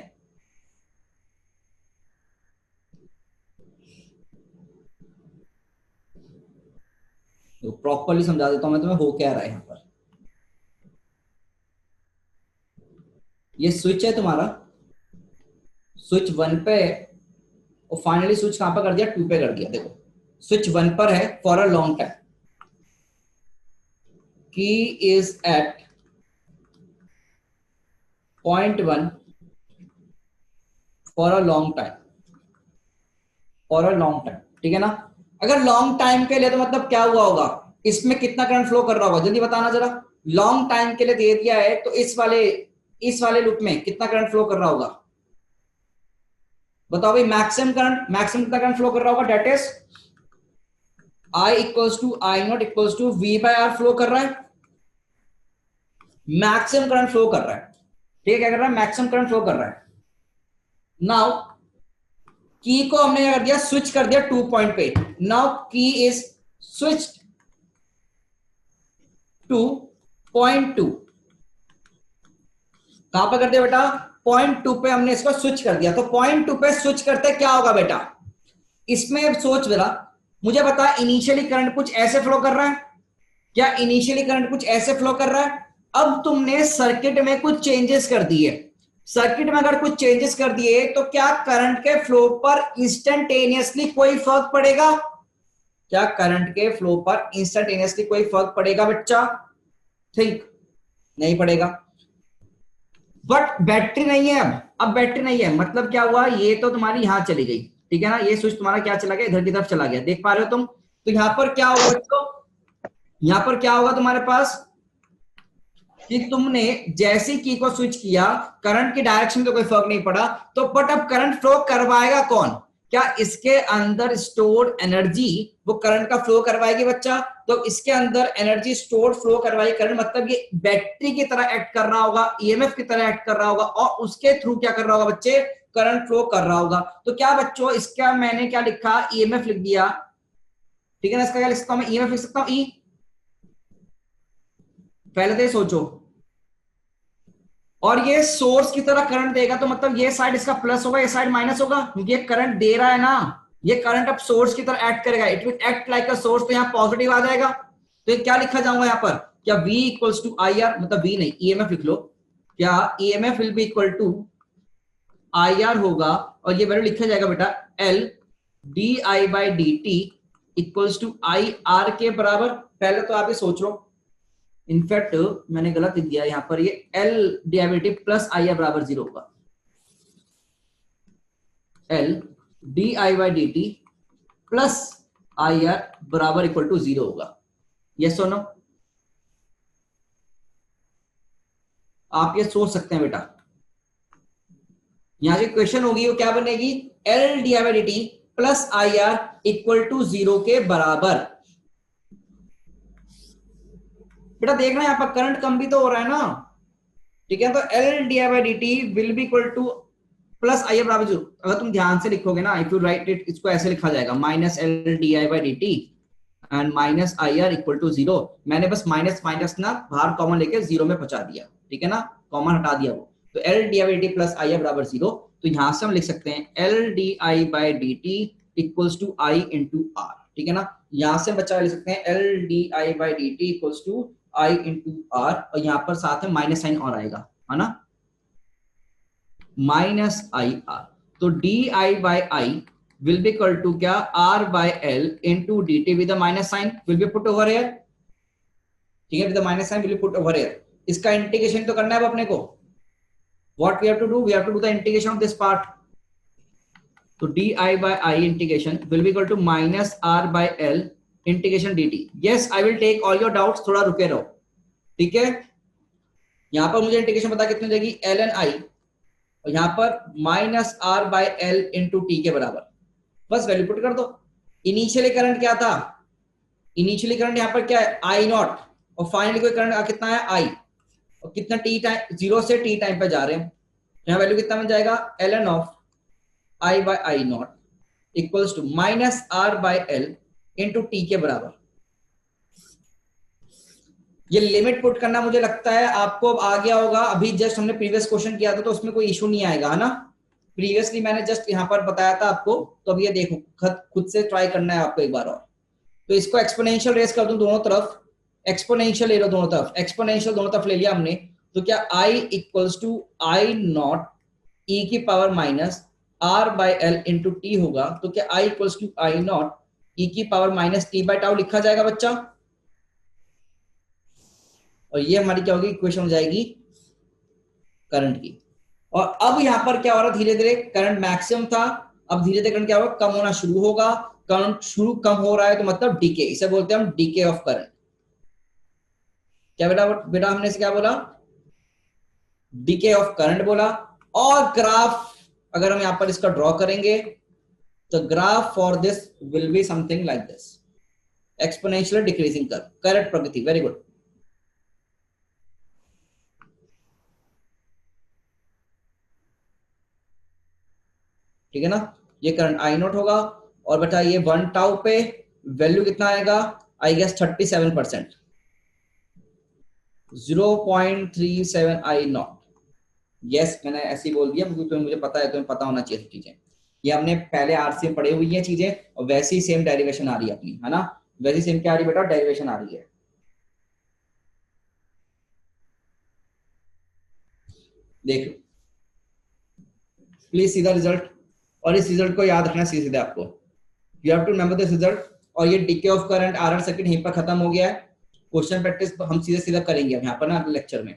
Speaker 1: तो प्रॉपर्ली समझा देता हूं मैं तुम्हें हो क्या रहा है यहाँ पर। ये स्विच है तुम्हारा, स्विच 1 पे है, और फाइनली स्विच कहां पर कर दिया, 2 पे कर दिया। देखो स्विच 1 पर है for a long time, key is at 0.1 for a long time, for a long time, ठीक है ना। अगर लॉन्ग टाइम के लिए तो मतलब क्या हुआ होगा, इसमें कितना करंट फ्लो कर रहा होगा, जल्दी बताना जरा। लॉन्ग टाइम के लिए दे दिया है तो इस वाले लूप में कितना करंट फ्लो कर रहा होगा, बताओ भाई। मैक्सिमम कितना करंट फ्लो कर रहा होगा, that is I equals to I naught equals to V by R flow कर रहा है, मैक्सिमम करंट फ्लो कर रहा है, ठीक है, क्या कर रहा है, मैक्सिमम करंट फ्लो कर रहा है। नाउ की को हमने क्या कर दिया, स्विच कर दिया 2 पॉइंट पे। नाउ की इज स्विच टू 0.2, कहां पर कर दिया बेटा, 0.2 पे हमने इसको स्विच कर दिया। तो 0.2 पे स्विच करते क्या होगा बेटा, इसमें सोच जरा, मुझे बता इनिशियली करंट कुछ ऐसे फ्लो कर रहा है क्या, इनिशियली करंट कुछ ऐसे फ्लो कर रहा है। अब तुमने सर्किट में कुछ चेंजेस कर दिए, सर्किट में अगर कुछ चेंजेस कर दिए तो क्या करंट के फ्लो पर इंस्टेंटेनियसली कोई फर्क पड़ेगा, क्या करंट के फ्लो पर इंस्टेंटेनियसली कोई फर्क पड़ेगा बच्चा, थिंक, नहीं पड़ेगा। बट बैटरी नहीं है, अब बैटरी नहीं है, मतलब क्या हुआ, ये तो तुम्हारी यहां चली गई, ठीक है ना, ये स्विच तुम्हारा क्या चला गया, इधर की तरफ चला गया, देख पा रहे हो तुम। तो यहां पर क्या होगा बच्चों, यहां पर क्या होगा तुम्हारे पास, कि तुमने जैसे की को स्विच किया, करंट की डायरेक्शन में तो कोई फर्क नहीं पड़ा, तो बट अब करंट फ्लो करवाएगा कौन, क्या इसके अंदर स्टोर्ड एनर्जी वो करंट का फ्लो करवाएगी बच्चा। तो इसके अंदर एनर्जी स्टोर्ड फ्लो करवाई करंट, मतलब ये बैटरी की तरह एक्ट कर रहा होगा, ईएमएफ की तरह एक्ट कर रहा होगा, और उसके थ्रू क्या कर रहा होगा बच्चे, करंट फ्लो कर रहा होगा। तो क्या बच्चों, इसका मैंने क्या लिखा, ईएमएफ लिख दिया, ठीक है ना। इसका क्या लिख सकता हूं मैं, ईएमएफ लिख सकता हूं, ई, पहले तो ये सोचो। और ये सोर्स की तरह करंट देगा, तो मतलब ये साइड इसका प्लस होगा, ये साइड माइनस होगा, क्योंकि ये करंट दे रहा है ना, ये करंट अब सोर्स की तरह एक्ट करेगा, it will act like a source, तो यहाँ पॉजिटिव आ जाएगा। तो ये क्या लिखा जाऊंगा यहाँ पर, क्या V equals to I R, मतलब V नहीं, ईएमएफ लिख लो, क्या EMF will be equal to I R होगा, और ये वैल्यू लिखा जाएगा बेटा L D I by D T equals to I R के बराबर। पहले तो आप ये सोच लो, इनफैक्ट मैंने गलत लिख दिया यहाँ पर, ये L D plus I are बराबर 0 होगा, L D I by D T plus I are बराबर इक्वल टू 0 होगा, यस और नो। आप ये सोच सकते हैं बेटा, यहां जो क्वेश्चन होगी वो क्या बनेगी, L D I by D T plus I R equal to 0 के बराबर। बेटा देखना यहाँ पर करंट कम भी तो हो रहा है ना, ठीक है, तो L D I by D T will be equal to plus I बराबर 0। अगर तुम ध्यान से लिखोगे ना, इफ यू राइट इट, इसको ऐसे लिखा जाएगा, minus L D I by D T and minus I R equal to 0। मैंने बस माइनस माइनस ना बाहर कॉमन लेके 0 में पहुंचा दिया, ठीक है ना, कॉमन हटा दिया वो। तो L D I by D T plus I are बराबर 0, तो यहां से हम लिख सकते हैं L D I by D T equals to I into R, ठीक है ना। यहां से बच्चा लिख सकते हैं L D I by D T equals to I into R, और यहाँ पर साथ में माइनस साइन और आएगा, है ना, माइनस आई आर। तो D I by I will be equal to क्या, R by L into D T with minus sign will be put over here, ठीक है, with minus sign will be put over here. इसका इंटीग्रेशन तो करना है अब अपने को, what we have to do, we have to do the integration of this part. तो D I by I integration will be equal to minus R by L integration dt। Yes I will take all your doubts, थोड़ा रुके रहो, ठीक है। यहां पर मुझे इंटीग्रेशन पता कितनी जाएगी, एल एन आई, और यहां पर minus R by L into T के बराबर, बस वैल्यू पुट कर दो। इनिशियली करंट क्या था, इनिशियली करंट यहां पर क्या है, आई नॉट, और फाइनली कोई करंट कितना है, आई, और कितना टी टाइम, 0 से टी टाइम पे जा रहे हैं, यहां वैल्यू कितना बन जाएगा, L N of I by I naught equals to minus R by L into T के बराबर। ये लिमिट पुट करना मुझे लगता है आपको अब आ गया होगा। अभी जस्ट हमने प्रीवियस क्वेश्चन किया था तो उसमें कोई इशू नहीं आएगा, है ना। प्रीवियसली मैंने जस्ट यहाँ पर बताया था आपको, तो अब ये देखो खुद से ट्राई करना है आपको एक बार और। तो इसको एक्सपोनेंशियल रेस कर दूं दोनों तरफ, एक्सपोनेंशियल ले लो दोनों तरफ, एक्सपोनेंशियल दोनों तरफ ले लिया हमने, तो क्या i equals to I naught e की power minus r by L into T होगा। तो क्या i equals to I naught e की power minus T by tau लिखा जाएगा बच्चा। और ये हमारी क्या होगी, इक्वेशन हो जाएगी करंट की। और अब यहां पर क्या हो रहा है, धीरे धीरे करंट मैक्सिमम था, अब धीरे धीरे करंट क्या होगा, कम होना शुरू होगा। करंट शुरू कम हो रहा है तो मतलब डीके, इसे बोलते हैं हम डीके ऑफ करंट। क्या बेटा बेटा हमने इसे क्या बोला, डीके ऑफ करंट बोला। और ग्राफ अगर हम यहां पर इसका ड्रॉ करेंगे तो graph for this will be something like this, exponential decreasing curve, correct Pragati, very good. ठीक है ना, ये करंट आई नॉट होगा। और बेटा ये 1 टाउ पे वैल्यू कितना आएगा, I guess 37%, 0.37 I naught. Yes मैंने ऐसे ही बोल दिया क्योंकि तो मुझे पता है, तुम्हें पता होना चाहिए चीजें। ये हमने पहले आरसी में पढ़ी हुई है चीजें, और वैसी ही सेम डेरिवेशन आ रही है अपनी, है ना। वैसी सेम क्या आ रही है बेटा, डेरिवेशन आ रही है। देख प्लीज सी द रिजल्ट, और इस रिजल्ट को याद रखना सीधे आपको, you have to remember this result. और ये decay of current RR circuit यहीं पर खत्म हो गया है। क्वेश्चन प्रैक्टिस हम सीधे सीधा करेंगे यहाँ पर ना अगले लेक्चर में।